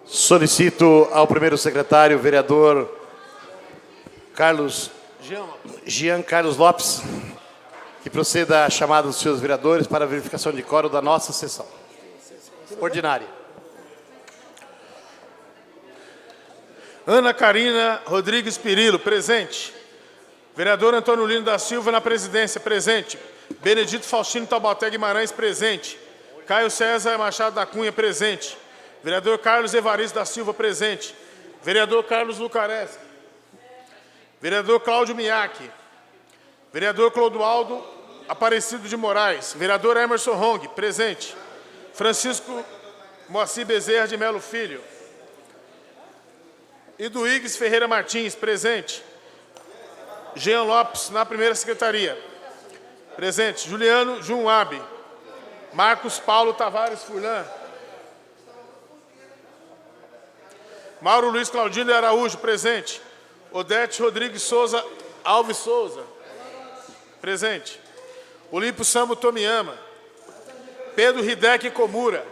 Solicito ao primeiro secretário, vereador Jean Carlos Lopes, que proceda à chamada dos senhores vereadores para a verificação de quórum da nossa sessão ordinária. Ana Carina Rodrigues Pirillo, presente. Vereador Antônio Lino da Silva, na presidência, presente. Benedito Faustino Taubaté Guimarães, presente. Caio César Machado da Cunha, presente. Vereador Carlos Evaristo da Silva, presente. Vereador Carlos Lucareschi. Vereador Cláudio Miaki. Vereador Clodoaldo Aparecido de Moraes. Vereador Emerson Hong, presente. Francisco Moacir Bezerra de Melo Filho. Iduígues Ferreira Martins, presente. Jean Lopes, na primeira secretaria. Presente. Juliano Junwabe. Marcos Paulo Tavares Furlan. Mauro Luiz Claudino de Araújo, presente. Odete Rodrigues Souza Alves Souza, presente. Olímpio Sambo Tomiyama. Pedro Hideki Komura.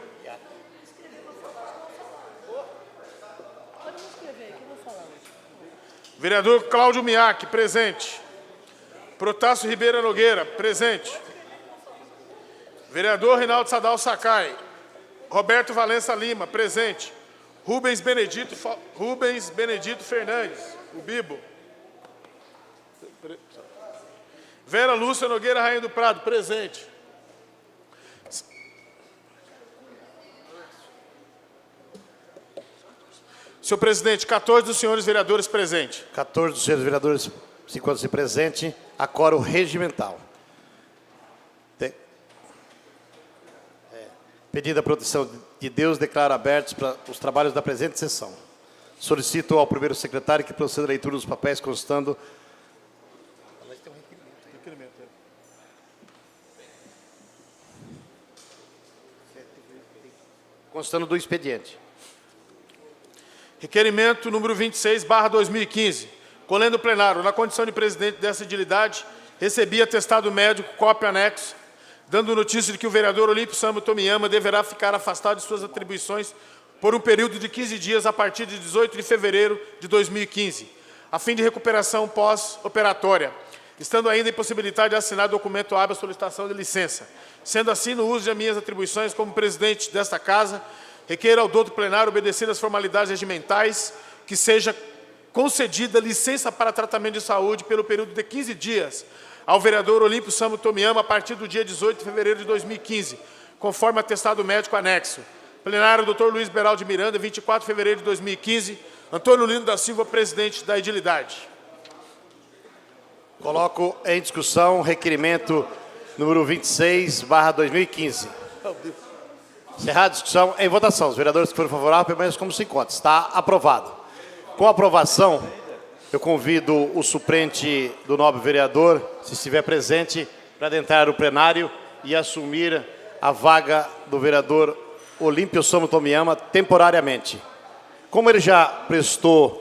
Vereador Cláudio Miaki, presente. Protássio Ribeira Nogueira, presente. Vereador Reinaldo Sadal Sakai. Roberto Valença Lima, presente. Rubens Benedito Fernandes, o Bibo. Vera Lúcia Nogueira Rainha do Prado, presente. Senhor presidente, 14 dos senhores vereadores presentes. 14 dos senhores vereadores se encontram-se presentes. A quórum regimental. Pedindo a proteção de Deus, declaro abertos para os trabalhos da presente sessão. Solicito ao primeiro secretário que proceda a leitura dos papéis constando... Constando do expediente. Requerimento número 26/2015. Colhendo o plenário, na condição de presidente dessa edilidade, recebi atestado médico, cópia anexo, dando notícia de que o vereador Olímpio Sambo Tomiyama deverá ficar afastado de suas atribuições por um período de 15 dias a partir de 18 de fevereiro de 2015, a fim de recuperação pós-operatória, estando ainda impossibilidade de assinar documento hábil solicitação de licença. Sendo assim, no uso de minhas atribuições como presidente desta Casa, requeiro ao douto plenário obedecer às formalidades regimentais que seja concedida licença para tratamento de saúde pelo período de 15 dias ao vereador Olímpio Sambo Tomiyama a partir do dia 18 de fevereiro de 2015, conforme atestado médico anexo. Plenário, Dr. Luiz Beraldo de Miranda, 24 de fevereiro de 2015. Antônio Lino da Silva, presidente da edilidade. Coloco em discussão o requerimento número 26/2015. Encerrada a discussão, em votação. Os vereadores que forem favoráveis permaneçam como se encontra. Está aprovado. Com a aprovação, eu convido o suplente do nobre vereador, se estiver presente, para adentrar o plenário e assumir a vaga do vereador Olímpio Sambo Tomiyama temporariamente. Como ele já prestou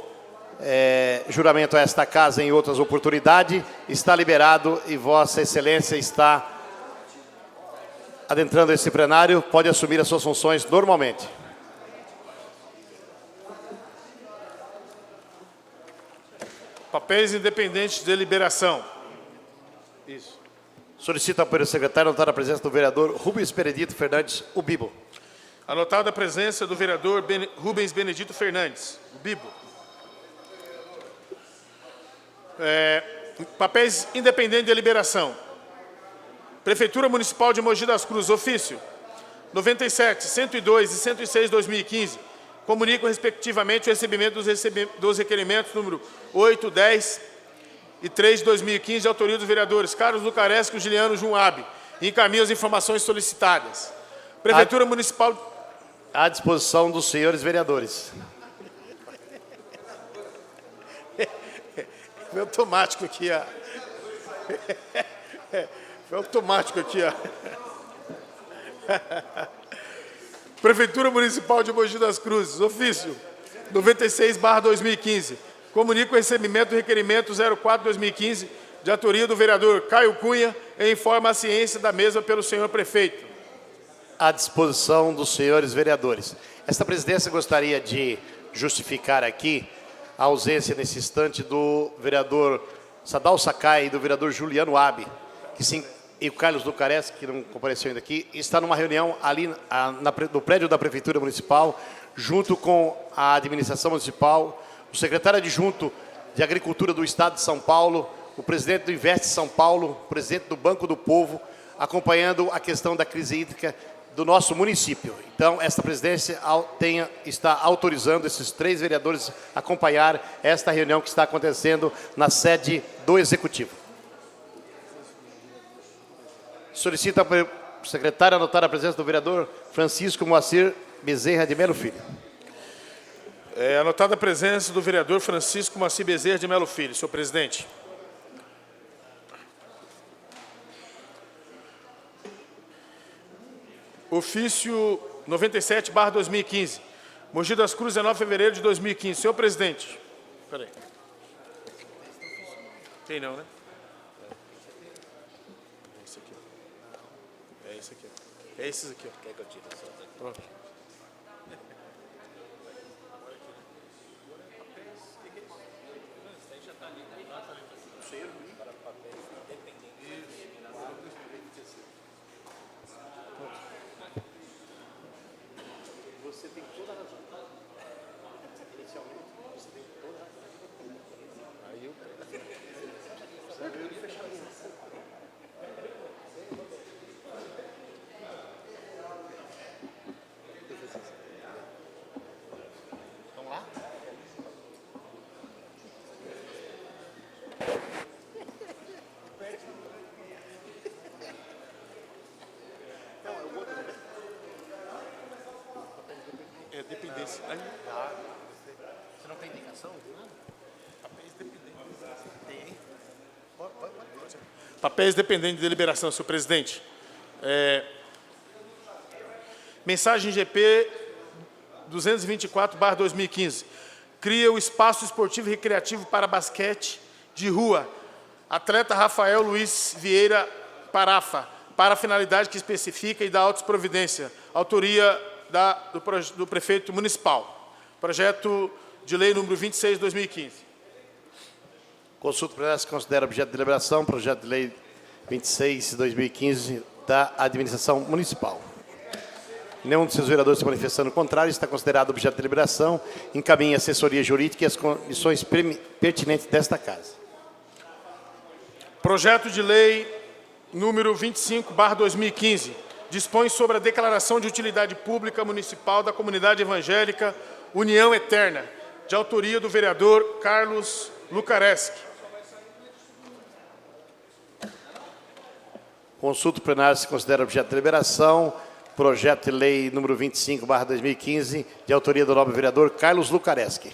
juramento a esta casa em outras oportunidades, está liberado e Vossa Excelência está adentrando esse plenário, pode assumir as suas funções normalmente. Papéis independentes de deliberação. Isso. Solicito ao primeiro secretário anotar a presença do vereador Rubens Benedito Fernandes, o Bibo. Anotada a presença do vereador Rubens Benedito Fernandes, o Bibo. Papéis independentes de deliberação. Prefeitura Municipal de Mogi das Cruzes, ofício 97, 102 e 106 de 2015. Comunico respectivamente o recebimento dos requerimentos número 8, 10 e 3 de 2015, de autoria dos vereadores Carlos Lucareschi e Juliano Junwabe, e encaminho as informações solicitadas. Prefeitura Municipal... À disposição dos senhores vereadores. Foi automático aqui, ó. Foi automático aqui, ó. Prefeitura Municipal de Mogi das Cruzes, ofício 96/2015. Comunico o recebimento do requerimento 04/2015, de autoria do vereador Caio Cunha, e informa a ciência da mesa pelo senhor prefeito. à disposição dos senhores vereadores. Esta presidência gostaria de justificar aqui a ausência nesse instante do vereador Sadal Sakai e do vereador Juliano Abi, e o Carlos Lucareschi, que não compareceu ainda aqui, está numa reunião ali no prédio da Prefeitura Municipal, junto com a administração municipal, o secretário adjunto de Agricultura do Estado de São Paulo, o presidente do Investe São Paulo, o presidente do Banco do Povo, acompanhando a questão da crise hídrica do nosso município. Então, esta presidência está autorizando esses 3 vereadores a acompanhar esta reunião que está acontecendo na sede do Executivo. Solicita para o secretário anotar a presença do vereador Francisco Moacir Bezerra de Melo Filho. Anotada a presença do vereador Francisco Moacir Bezerra de Melo Filho, senhor presidente. Ofício 97/2015. Mogi das Cruzes, 19 de fevereiro de 2015. Senhor presidente. Espera aí. Tem não, né? É esse aqui. É esse aqui. É esses aqui. Quer que eu tire? Pronto. Você tem toda a razão. Inicialmente, você tem toda a razão. Aí eu... Você viu ele fechar isso. Vamos lá? Não, é o outro. É dependência. Você não tem indicação? Papéis dependentes. Tem. Papéis dependentes de deliberação, senhor presidente. Mensagem GP 224/2015. Cria o espaço esportivo e recreativo para basquete de rua. Atleta Rafael Luiz Vieira Parafa, para a finalidade que especifica e dá autos providência. Autoria do prefeito municipal. Projeto de lei número 26/2015. Consulta plenária se considera objeto de deliberação, projeto de lei 26/2015 da administração municipal. Nenhum dos seus vereadores se manifestando contrário, está considerado objeto de deliberação, encaminha a assessoria jurídica e as comissões pertinentes desta casa. Projeto de lei número 25/2015. Dispõe sobre a declaração de utilidade pública municipal da comunidade evangélica União Eterna, de autoria do vereador Carlos Lucareschi. Consulta plenária se considera objeto de deliberação, projeto de lei número 25/2015, de autoria do nobre vereador Carlos Lucareschi.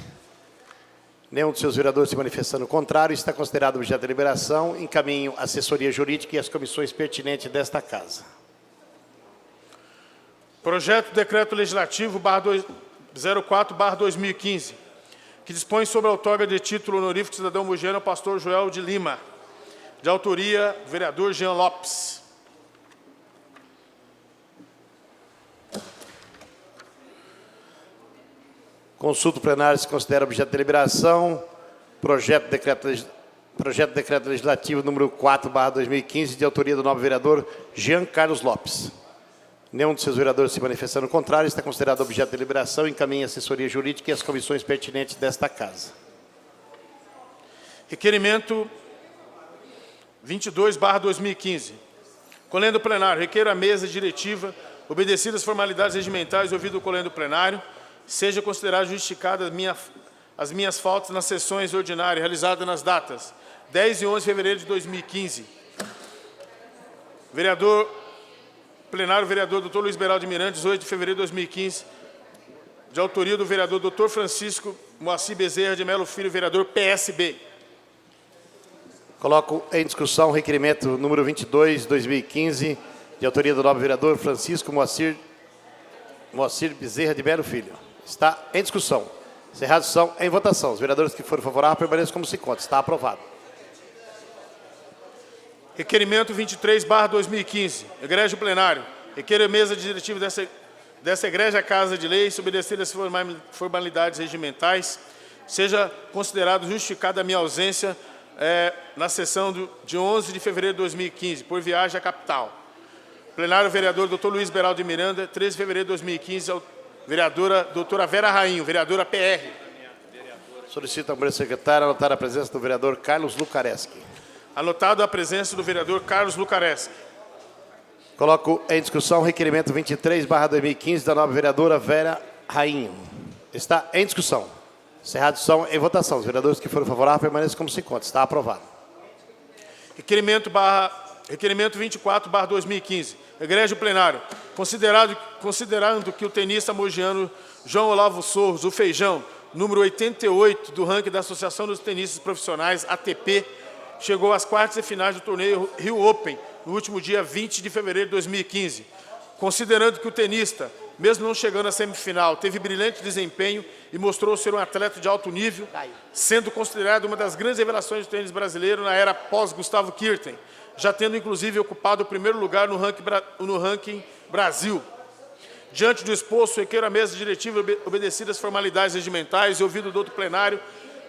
Nenhum dos seus vereadores se manifestando contrário, está considerado objeto de deliberação, encaminho a assessoria jurídica e as comissões pertinentes desta casa. Projeto de decreto legislativo 04/2015, que dispõe sobre a outorga de título honorífico de cidadão mogiano ao pastor Joel de Lima, de autoria do vereador Jean Lopes. Consulta plenária se considera objeto de deliberação, projeto de decreto legislativo número 4/2015, de autoria do nobre vereador Jean Carlos Lopes. Nenhum dos seus vereadores se manifestando contrário, está considerado objeto de deliberação, encaminha a assessoria jurídica e as comissões pertinentes desta casa. Requerimento 22/2015. Colendo plenário, requeiro a mesa diretiva, obedecidas as formalidades regimentais, ouvido o colendo plenário, seja considerado justificada as minhas faltas nas sessões ordinárias realizadas nas datas 10 e 11 de fevereiro de 2015. Plenário, vereador Dr. Luiz Beraldo de Miranda, 18 de fevereiro de 2015, de autoria do vereador Dr. Francisco Moacir Bezerra de Melo Filho, vereador PSB. Coloco em discussão o requerimento número 22/2015, de autoria do nobre vereador Francisco Moacir Bezerra de Melo Filho. Está em discussão. Encerrada a discussão, em votação. Os vereadores que forem favoráveis permaneçam como se encontra. Está aprovado. Requerimento 23/2015. Egrégio plenário. Requer a mesa diretiva dessa egrégia Casa de Leis, obedecer às formalidades regimentais, seja considerado justificada a minha ausência na sessão de 11 de fevereiro de 2015, por viagem à capital. Plenário, vereador Dr. Luiz Beraldo de Miranda, 13 de fevereiro de 2015, vereadora doutora Vera Rainho, vereadora PR. Solicito a Câmara Secretária anotar a presença do vereador Carlos Lucareschi. Anotado a presença do vereador Carlos Lucareschi. Coloco em discussão o requerimento 23/2015 da nova vereadora Vera Rainho. Está em discussão. Encerrada a discussão, em votação. Os vereadores que forem favoráveis permaneçam como se encontra. Está aprovado. Requerimento 24/2015. Egrégio plenário. Considerando que o tenista mogiano João Olavo Souza, o Feijão, número 88 do ranking da Associação dos Tenistas Profissionais, ATP, chegou às quartas e finais do torneio Rio Open, no último dia 20 de fevereiro de 2015. Considerando que o tenista, mesmo não chegando à semifinal, teve brilhante desempenho e mostrou ser um atleta de alto nível, sendo considerado uma das grandes revelações do tênis brasileiro na era pós-Gustavo Kirten, já tendo inclusive ocupado o primeiro lugar no ranking Brasil. Diante do exposto, requer a mesa diretiva obedecidas as formalidades regimentais e ouvido do outro plenário,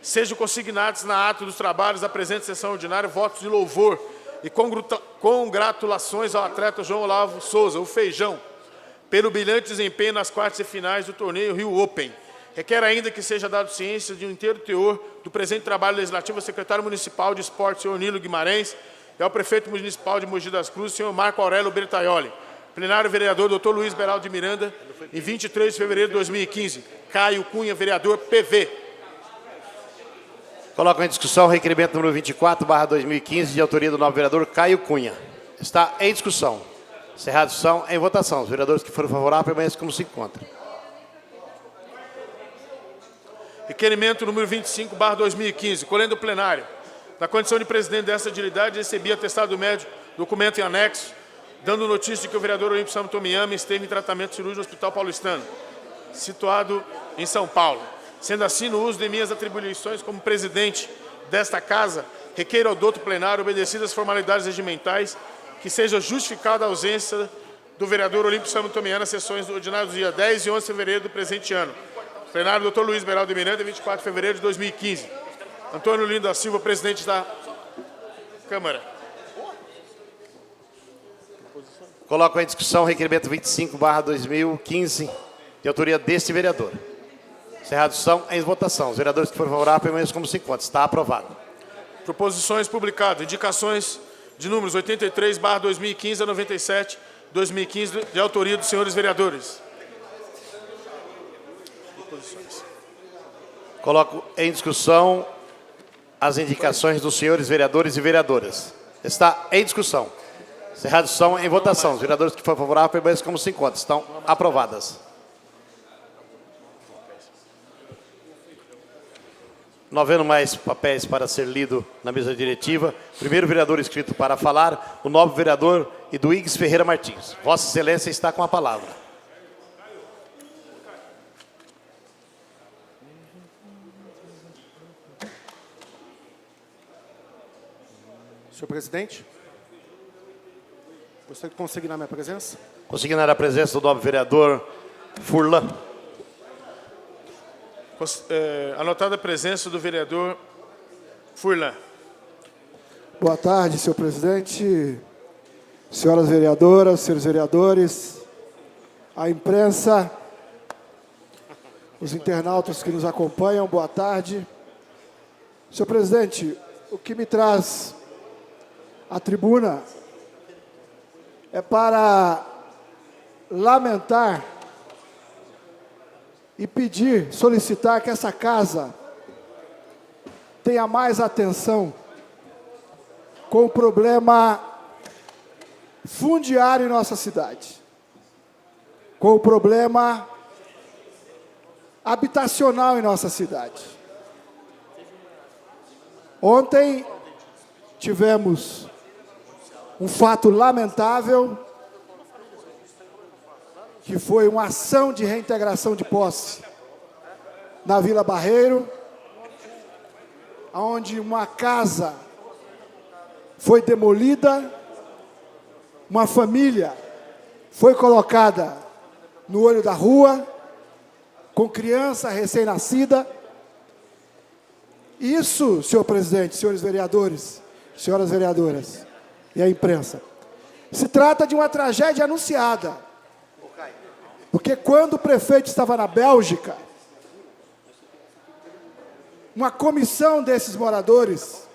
sejam consignados na ata dos trabalhos da presente sessão ordinária votos de louvor e congratulações ao atleta João Olavo Souza, o Feijão, pelo brilhante desempenho nas quartas e finais do torneio Rio Open. Requer ainda que seja dado ciência de um inteiro teor do presente trabalho legislativo ao secretário municipal de esporte, senhor Nilo Guimarães, e ao prefeito municipal de Mogi das Cruzes, senhor Marco Aurélio Bertaioli. Plenário, vereador Dr. Luiz Beraldo de Miranda, em 23 de fevereiro de 2015. Caio Cunha, vereador PV. Coloco em discussão o requerimento número 24/2015, de autoria do novo vereador Caio Cunha. Está em discussão. Encerrada a discussão, em votação. Os vereadores que forem favoráveis permanecem como se encontram. Requerimento número 25/2015, colhendo o plenário. Na condição de presidente dessa agilidade, recebi atestado médico, documento em anexo, dando notícia de que o vereador Olímpio Sammo Tomiyama esteve em tratamento cirúrgico no Hospital Paulistano, situado em São Paulo. Sendo assim, no uso de minhas atribuições como presidente desta casa, requeiro ao douto plenário, obedecidas as formalidades regimentais, que seja justificada a ausência do vereador Olímpio Sammo Tomiyama nas sessões ordinárias do dia 10 e 11 de fevereiro do presente ano. Plenário, Dr. Luiz Beraldo de Miranda, 24 de fevereiro de 2015. Antônio Lino da Silva, presidente da Câmara. Coloco em discussão o requerimento 25/2015, de autoria deste vereador. Encerrada a discussão, em votação. Os vereadores que forem favoráveis permanecem como se encontram. Está aprovado. Proposições publicadas. Indicações de números 83/2015 a 97/2015, de autoria dos senhores vereadores. Coloco em discussão as indicações dos senhores vereadores e vereadoras. Está em discussão. Encerrada a discussão, em votação. Os vereadores que forem favoráveis permanecem como se encontram. Estão aprovadas. Não havendo mais papéis para ser lido na mesa diretiva, primeiro vereador inscrito para falar, o novo vereador Eduígues Ferreira Martins. Vossa Excelência está com a palavra. Senhor presidente, gostaria de consignar minha presença. Consignar a presença do novo vereador Furlan. Anotada a presença do vereador Furlan. Boa tarde, senhor presidente, senhoras vereadoras, senhores vereadores, a imprensa, os internautas que nos acompanham, boa tarde. Senhor presidente, o que me traz à tribuna é para lamentar e pedir, solicitar que essa casa tenha mais atenção com o problema fundiário em nossa cidade, com o problema habitacional em nossa cidade. Ontem tivemos um fato lamentável, que foi uma ação de reintegração de posse na Vila Barreiro, onde uma casa foi demolida, uma família foi colocada no olho da rua, com criança recém-nascida. Isso, senhor presidente, senhores vereadores, senhoras vereadoras e a imprensa, se trata de uma tragédia anunciada. Porque quando o prefeito estava na Bélgica, uma comissão desses moradores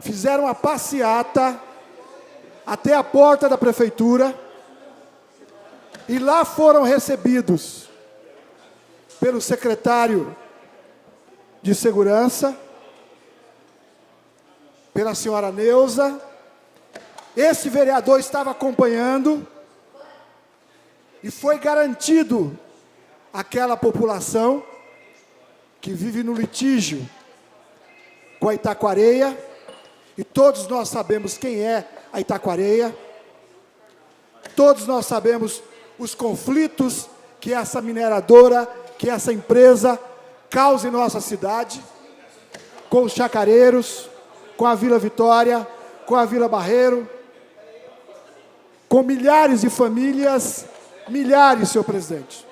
fizeram uma passeata até a porta da prefeitura e lá foram recebidos pelo secretário de Segurança, pela senhora Neuza. Esse vereador estava acompanhando e foi garantido àquela população que vive no litígio com a Itaquareia, e todos nós sabemos quem é a Itaquareia, todos nós sabemos os conflitos que essa mineradora, que essa empresa causa em nossa cidade, com os chacareiros, com a Vila Vitória, com a Vila Barreiro, com milhares de famílias, milhares, senhor presidente,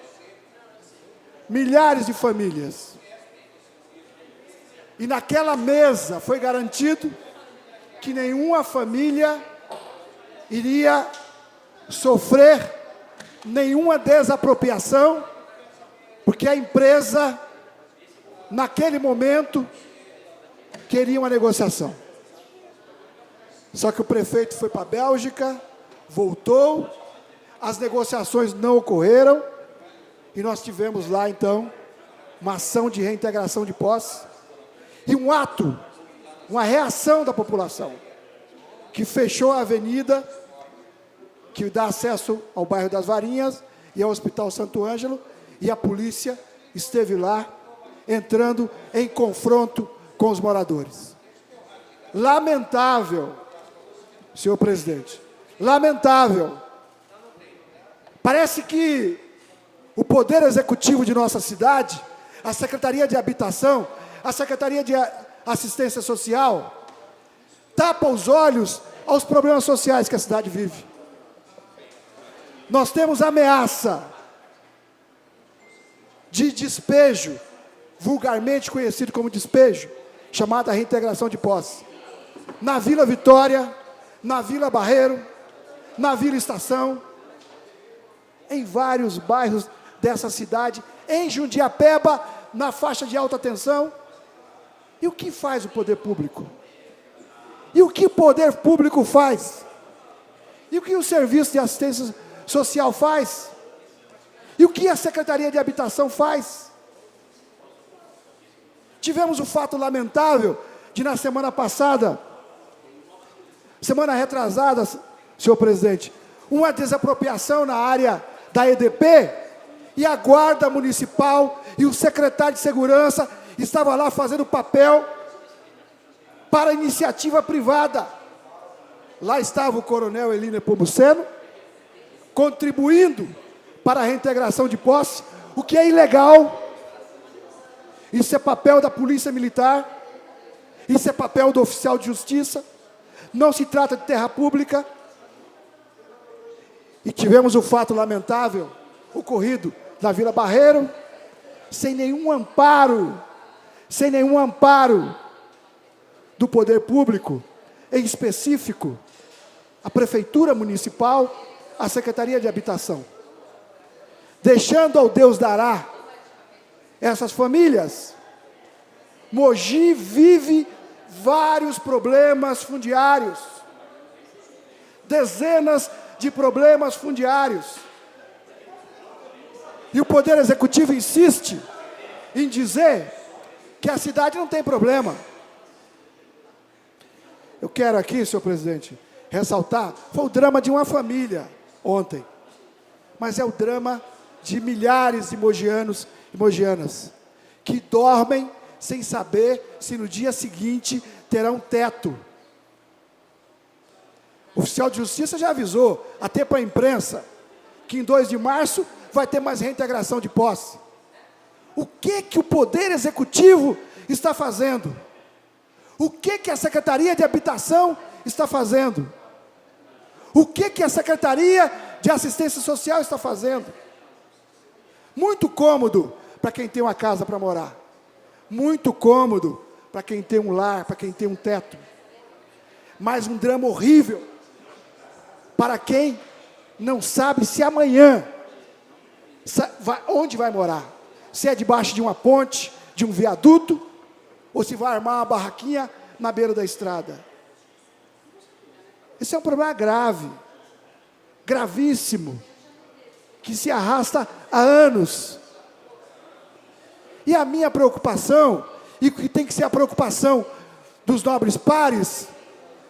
milhares de famílias. E naquela mesa foi garantido que nenhuma família iria sofrer nenhuma desapropriação, porque a empresa, naquele momento, queria uma negociação. Só que o prefeito foi para a Bélgica, voltou, as negociações não ocorreram, e nós tivemos lá, então, uma ação de reintegração de posse, e um ato, uma reação da população, que fechou a avenida, que dá acesso ao bairro das Varinhas e ao Hospital Santo Ângelo, e a polícia esteve lá, entrando em confronto com os moradores. Lamentável, senhor presidente, lamentável. Parece que o Poder Executivo de nossa cidade, a Secretaria de Habitação, a Secretaria de Assistência Social, tapa os olhos aos problemas sociais que a cidade vive. Nós temos ameaça de despejo, vulgarmente conhecido como despejo, chamada reintegração de posse, na Vila Vitória, na Vila Barreiro, na Vila Estação, em vários bairros dessa cidade, em Jundiapeba, na faixa de alta tensão. E o que faz o poder público? E o que o poder público faz? E o que o Serviço de Assistência Social faz? E o que a Secretaria de Habitação faz? Tivemos o fato lamentável de, na semana passada, semana retrasada, senhor presidente, uma desapropriação na área da EDP, e a Guarda Municipal e o secretário de Segurança estava lá fazendo papel para a iniciativa privada. Lá estava o coronel Elíner Pomuceno, contribuindo para a reintegração de posse, o que é ilegal. Isso é papel da Polícia Militar, isso é papel do oficial de justiça, não se trata de terra pública. E tivemos o fato lamentável ocorrido na Vila Barreiro, sem nenhum amparo do poder público, em específico, a Prefeitura Municipal, a Secretaria de Habitação, deixando ao Deus dará essas famílias. Mogi vive vários problemas fundiários, dezenas de problemas fundiários, e o Poder Executivo insiste em dizer que a cidade não tem problema. Eu quero aqui, senhor presidente, ressaltar, foi o drama de uma família ontem, mas é o drama de milhares de mogianos e mogianas, que dormem sem saber se no dia seguinte terão teto. O oficial de justiça já avisou, até para a imprensa, que em 2 de março vai ter mais reintegração de posse. O que o Poder Executivo está fazendo? O que a Secretaria de Habitação está fazendo? O que a Secretaria de Assistência Social está fazendo? Muito cômodo para quem tem uma casa para morar. Muito cômodo para quem tem um lar, para quem tem um teto. Mas um drama horrível para quem não sabe se amanhã, onde vai morar. Se é debaixo de uma ponte, de um viaduto, ou se vai armar uma barraquinha na beira da estrada. Esse é um problema grave, gravíssimo, que se arrasta há anos. E a minha preocupação, e que tem que ser a preocupação dos nobres pares,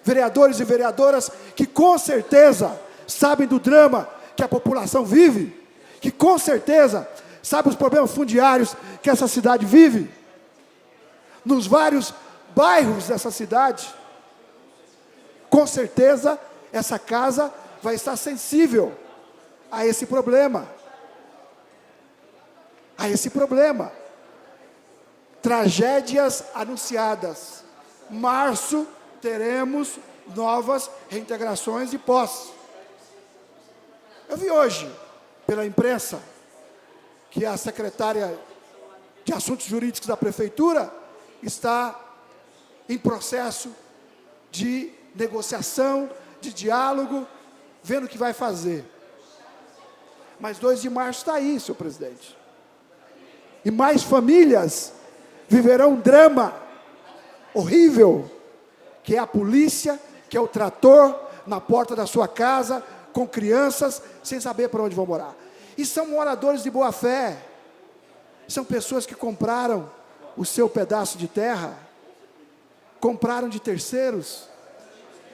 vereadores e vereadoras, que com certeza sabem do drama que a população vive, que com certeza sabem os problemas fundiários que essa cidade vive, nos vários bairros dessa cidade. Com certeza, essa casa vai estar sensível a esse problema. A esse problema. Tragédias anunciadas. Março, teremos novas reintegrações de posse. Eu vi hoje, pela imprensa, que a secretária de Assuntos Jurídicos da Prefeitura está em processo de negociação, de diálogo, vendo o que vai fazer. Mas 2 de março está aí, senhor presidente. E mais famílias viverão um drama horrível, que é a polícia, que é o trator na porta da sua casa, com crianças, sem saber para onde vão morar. E são moradores de boa fé. São pessoas que compraram o seu pedaço de terra, compraram de terceiros,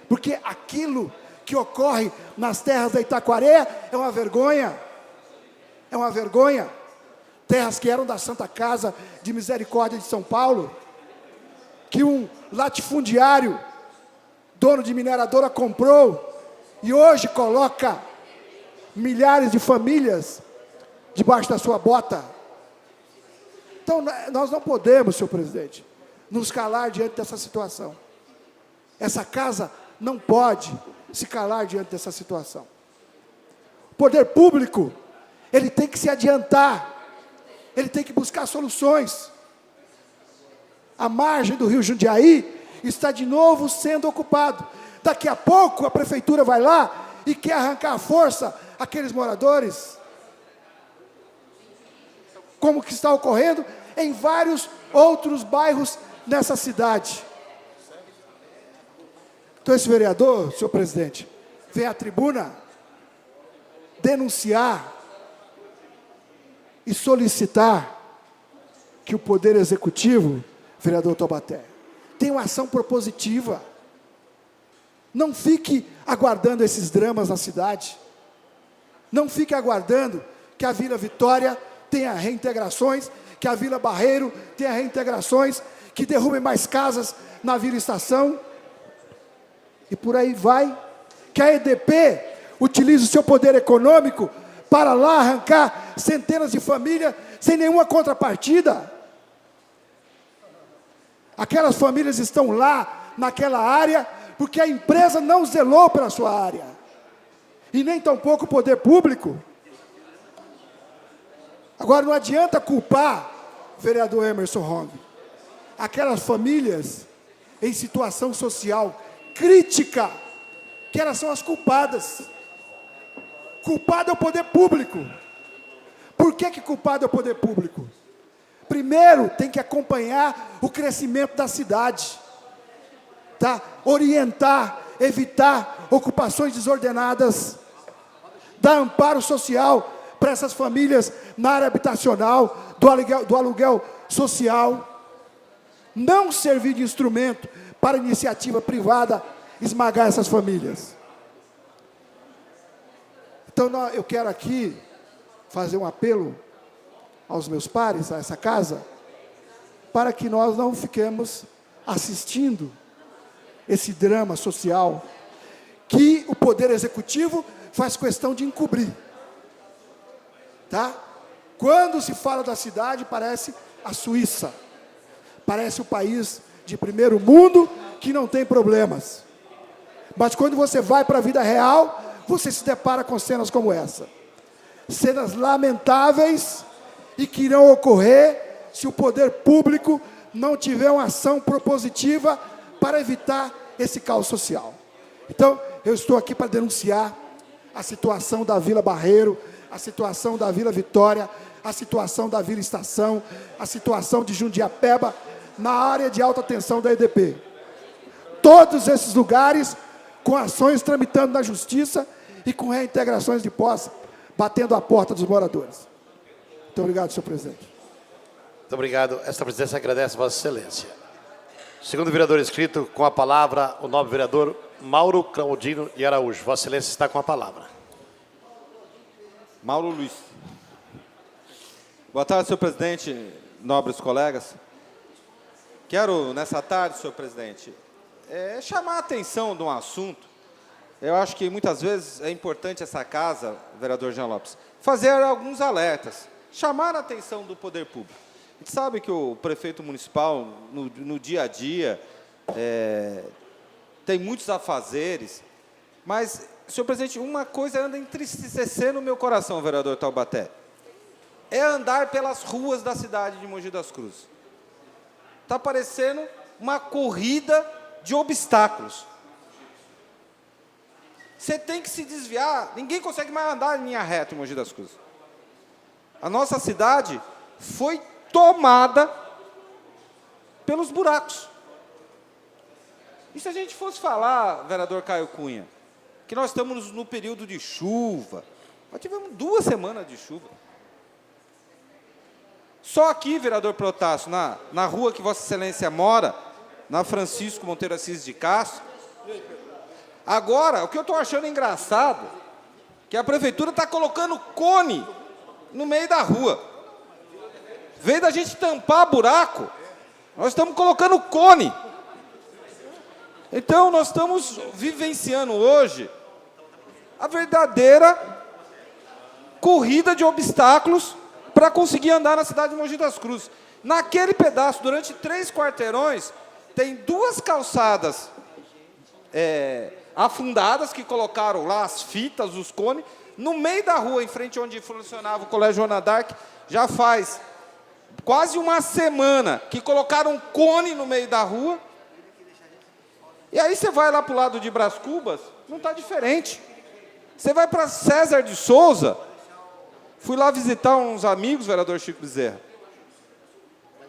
porque aquilo que ocorre nas terras da Itaquareia é uma vergonha. É uma vergonha. Terras que eram da Santa Casa de Misericórdia de São Paulo, que um latifundiário, dono de mineradora, comprou, e hoje coloca milhares de famílias debaixo da sua bota. Então, nós não podemos, senhor presidente, nos calar diante dessa situação. Essa casa não pode se calar diante dessa situação. O poder público, ele tem que se adiantar, ele tem que buscar soluções. A margem do rio Jundiaí está de novo sendo ocupado. Daqui a pouco a prefeitura vai lá e quer arrancar à força aqueles moradores. Como que está ocorrendo em vários outros bairros nessa cidade. Então esse vereador, senhor presidente, vem à tribuna denunciar e solicitar que o Poder Executivo, vereador Taubaté, tenha uma ação propositiva. Não fique aguardando esses dramas na cidade. Não fique aguardando que a Vila Vitória tenha reintegrações, que a Vila Barreiro tenha reintegrações, que derrubem mais casas na Vila Estação. E por aí vai. Que a EDP utilize o seu poder econômico para lá arrancar centenas de famílias sem nenhuma contrapartida. Aquelas famílias estão lá, naquela área, porque a empresa não zelou pela sua área. E nem tampouco o poder público. Agora, não adianta culpar, vereador Emerson Rong, aquelas famílias em situação social crítica, que elas são as culpadas. Culpado é o poder público. Por que culpado é o poder público? Primeiro, tem que acompanhar o crescimento da cidade, tá? Orientar, evitar ocupações desordenadas, dar amparo social para essas famílias na área habitacional, do aluguel social, não servir de instrumento para iniciativa privada esmagar essas famílias. Então eu quero aqui fazer um apelo aos meus pares, a essa casa, para que nós não fiquemos assistindo esse drama social que o Poder Executivo faz questão de encobrir. Tá? Quando se fala da cidade, parece a Suíça. Parece o país de primeiro mundo que não tem problemas. Mas quando você vai para a vida real, você se depara com cenas como essa. Cenas lamentáveis e que irão ocorrer se o poder público não tiver uma ação propositiva para evitar esse caos social. Então, eu estou aqui para denunciar a situação da Vila Barreiro, a situação da Vila Vitória, a situação da Vila Estação, a situação de Jundiapeba, na área de alta tensão da EDP. Todos esses lugares com ações tramitando na justiça e com reintegrações de posse, batendo a porta dos moradores. Muito obrigado, senhor presidente. Muito obrigado. Esta presidência agradece a Vossa Excelência. Segundo vereador inscrito, com a palavra, o nobre vereador Mauro Claudino de Araújo. Vossa Excelência está com a palavra. Mauro Luiz. Boa tarde, senhor presidente, nobres colegas. Quero, nessa tarde, senhor presidente, chamar a atenção de um assunto. Eu acho que muitas vezes é importante essa casa, vereador Jean Lopes, fazer alguns alertas, chamar a atenção do poder público. A gente sabe que o prefeito municipal, no dia a dia, tem muitos afazeres, mas, senhor presidente, uma coisa anda entristecendo o meu coração, vereador Taubaté, é andar pelas ruas da cidade de Mogi das Cruzes. Está parecendo uma corrida de obstáculos. Você tem que se desviar, ninguém consegue mais andar em linha reta em Mogi das Cruzes. A nossa cidade foi tomada pelos buracos. E se a gente fosse falar, vereador Caio Cunha, que nós estamos no período de chuva, nós tivemos 2 semanas de chuva. Só aqui, vereador Protássio, na rua que Vossa Excelência mora, na Francisco Monteiro Assis de Castro. Agora, o que eu estou achando engraçado, que a prefeitura está colocando cone no meio da rua. Em vez da gente tampar buraco, nós estamos colocando cone. Então, nós estamos vivenciando hoje a verdadeira corrida de obstáculos para conseguir andar na cidade de Mogi das Cruzes. Naquele pedaço, durante 3 quarteirões, tem 2 calçadas afundadas, que colocaram lá as fitas, os cones, no meio da rua, em frente onde funcionava o Colégio Joana d'Arc, já faz quase uma semana que colocaram um cone no meio da rua. E aí você vai lá para o lado de Brás Cubas, não está diferente. Você vai para César de Souza, fui lá visitar uns amigos, vereador Chico Bezerra,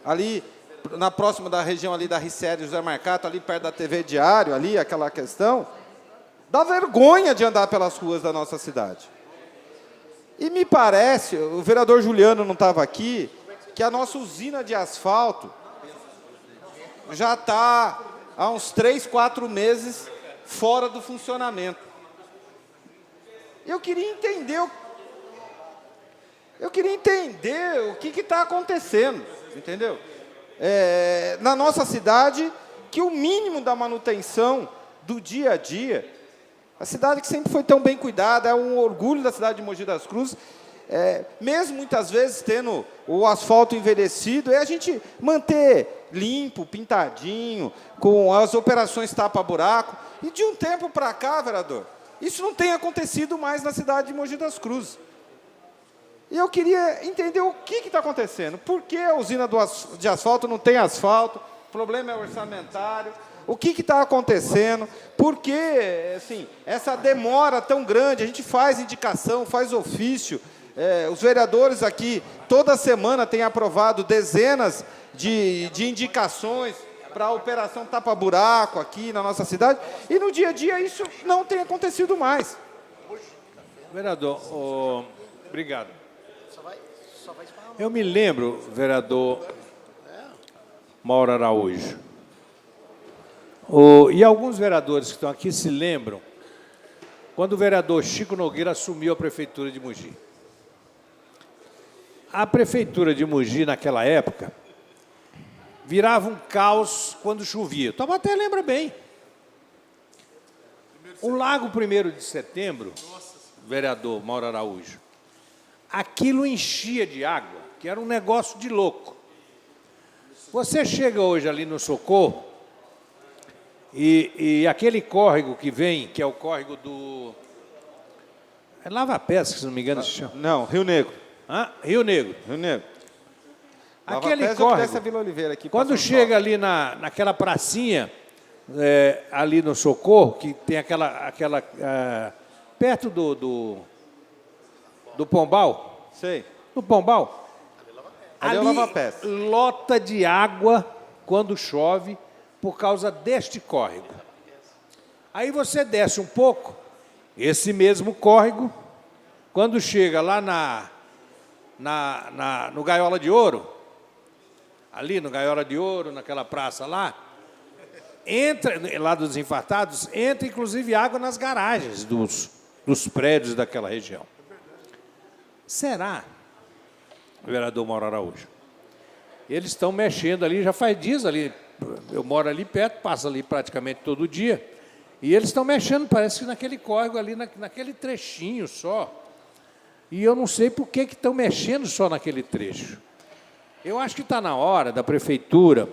ali na próxima da região ali da Ricério, José Marcato, ali perto da TV Diário, ali, aquela questão, dá vergonha de andar pelas ruas da nossa cidade. E me parece, o vereador Juliano não estava aqui, que a nossa usina de asfalto já está há uns 3, 4 meses fora do funcionamento. Eu queria entender o que está acontecendo, entendeu? Na nossa cidade, que o mínimo da manutenção do dia a dia, a cidade que sempre foi tão bem cuidada, é um orgulho da cidade de Mogi das Cruzes, mesmo muitas vezes tendo o asfalto envelhecido, é a gente manter limpo, pintadinho, com as operações tapa-buraco. E de um tempo para cá, vereador, isso não tem acontecido mais na cidade de Mogi das Cruzes. E eu queria entender o que está acontecendo. Por que a usina de asfalto não tem asfalto? O problema é orçamentário. O que está acontecendo? Por que assim, essa demora tão grande? A gente faz indicação, faz ofício. Os vereadores aqui, toda semana, têm aprovado dezenas de indicações para a operação tapa-buraco aqui na nossa cidade. E no dia a dia isso não tem acontecido mais. Vereador, obrigado. Eu me lembro, vereador Mauro Araújo, e alguns vereadores que estão aqui se lembram, quando o vereador Chico Nogueira assumiu a prefeitura de Mogi. A prefeitura de Mogi, naquela época, virava um caos quando chovia. Taubaté lembra bem. O Lago 1º de Setembro, vereador Mauro Araújo, aquilo enchia de água, que era um negócio de louco. Você chega hoje ali no Socorro, E aquele córrego que vem, que é o córrego do... É Lava Pesca, se não me engano, se chama. Não, Rio Negro. Hã? Rio Negro. Rio Negro. Aquele Lava Pés, eu desço a córrego, Vila Oliveira aqui. quando pra São chega ali naquela pracinha, ali no Socorro, que tem aquela perto do Pombal, Paulo. Sei. no Pombal, Ali é o Lava Pés. lota de água quando chove por causa deste córrego. Aí você desce um pouco, esse mesmo córrego, quando chega lá no Gaiola de Ouro, ali no Gaiola de Ouro, naquela praça lá, entra, lá dos Infartados, entra inclusive água nas garagens dos prédios daquela região. Será, vereador Mauro Araújo, eles estão mexendo ali, já faz dias ali, eu moro ali perto, passo ali praticamente todo dia, e eles estão mexendo, parece que naquele córrego ali, naquele trechinho só. E eu não sei por que estão mexendo só naquele trecho. Eu acho que está na hora da prefeitura,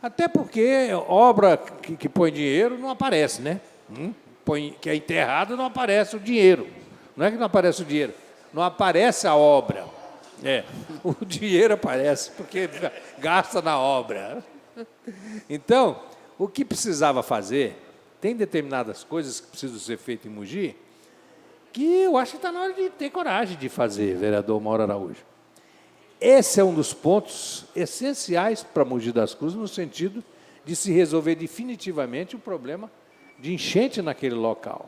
até porque obra que põe dinheiro não aparece, né? Que é enterrado não aparece o dinheiro. Não é que não aparece o dinheiro, não aparece a obra. O dinheiro aparece porque gasta na obra. Então, o que precisava fazer, tem determinadas coisas que precisam ser feitas em Mogi, que eu acho que está na hora de ter coragem de fazer, vereador Mauro Araújo. Esse é um dos pontos essenciais para Mogi das Cruzes, no sentido de se resolver definitivamente o problema de enchente naquele local.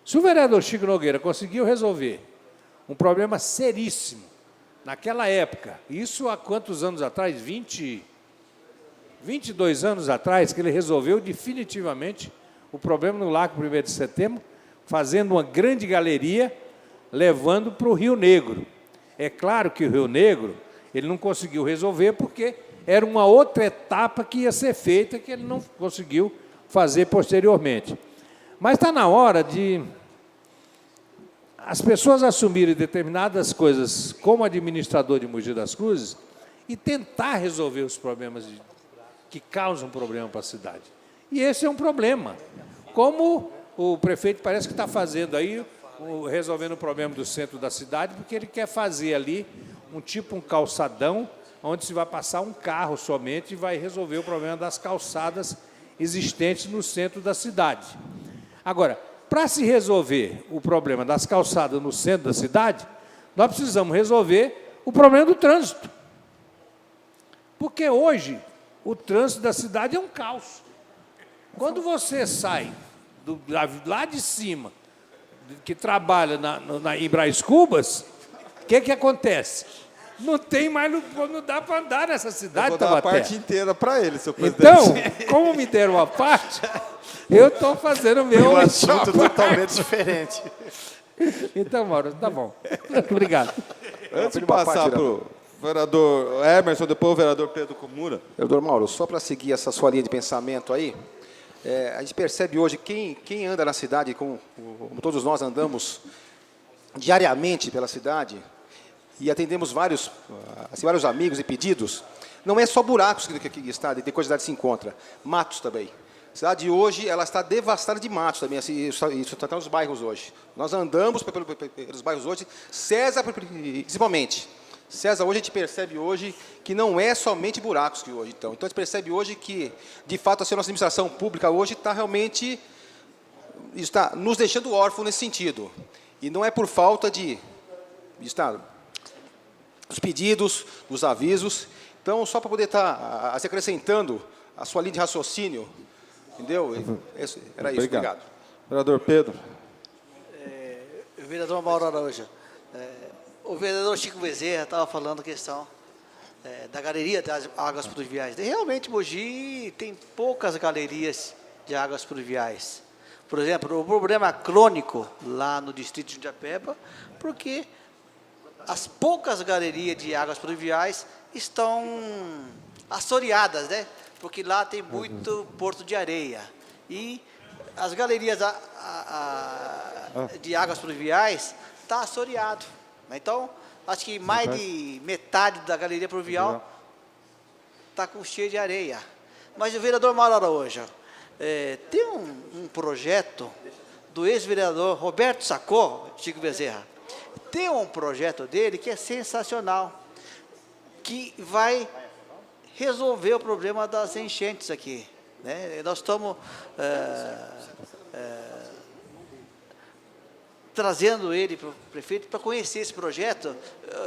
Se o vereador Chico Nogueira conseguiu resolver um problema seríssimo naquela época, isso há quantos anos atrás? 22 anos atrás, que ele resolveu definitivamente o problema no Largo 1º de Setembro, fazendo uma grande galeria, levando para o Rio Negro. É claro que o Rio Negro ele não conseguiu resolver porque era uma outra etapa que ia ser feita que ele não conseguiu fazer posteriormente. Mas está na hora de as pessoas assumirem determinadas coisas como administrador de Mogi das Cruzes e tentar resolver os problemas que causam problema para a cidade. E esse é um problema. Como o prefeito parece que está fazendo aí, resolvendo o problema do centro da cidade, porque ele quer fazer ali um calçadão, onde se vai passar um carro somente e vai resolver o problema das calçadas existentes no centro da cidade. Agora, para se resolver o problema das calçadas no centro da cidade, nós precisamos resolver o problema do trânsito. Porque hoje, o trânsito da cidade é um caos. Quando você sai lá de cima, que trabalha em Brás Cubas, o que acontece? Não tem mais, não dá para andar nessa cidade. Eu vou dar a parte inteira para ele, seu presidente. Então, como me deram uma parte, eu estou fazendo o meu. Um assunto totalmente diferente. Então, Mauro, tá bom. Obrigado. Antes de passar para o vereador Emerson, depois o vereador Pedro Comura. Vereador Mauro, só para seguir essa sua linha de pensamento aí, a gente percebe hoje quem anda na cidade, como todos nós andamos diariamente pela cidade, e atendemos vários amigos e pedidos, não é só buracos que está, de coisa a cidade se encontra, matos também. A cidade hoje ela está devastada de matos também, isso está nos bairros hoje. Nós andamos pelos bairros hoje, César principalmente. César, hoje a gente percebe hoje que não é somente buracos que hoje estão. Então a gente percebe hoje que, de fato, a nossa administração pública hoje está realmente nos deixando órfãos nesse sentido. E não é por falta de os pedidos, dos avisos. Então, só para poder estar acrescentando a sua linha de raciocínio, entendeu? Era isso, obrigado. Vereador Pedro. Vereador Mauro Araújo, o vereador Chico Bezerra estava falando a questão da galeria das águas pluviais. Realmente, Mogi tem poucas galerias de águas pluviais. Por exemplo, o problema crônico lá no distrito de Jundiapeba, porque as poucas galerias de águas pluviais estão assoreadas, né? Porque lá tem muito porto de areia. E as galerias de águas pluviais estão assoreado. Então, acho que mais de metade da galeria pluvial está cheia de areia. Mas o vereador Mauro Araújo, tem um projeto do ex-vereador Roberto Sacco, Chico Bezerra. Tem um projeto dele que é sensacional, que vai resolver o problema das enchentes aqui, né? Nós estamos trazendo ele para o prefeito para conhecer esse projeto,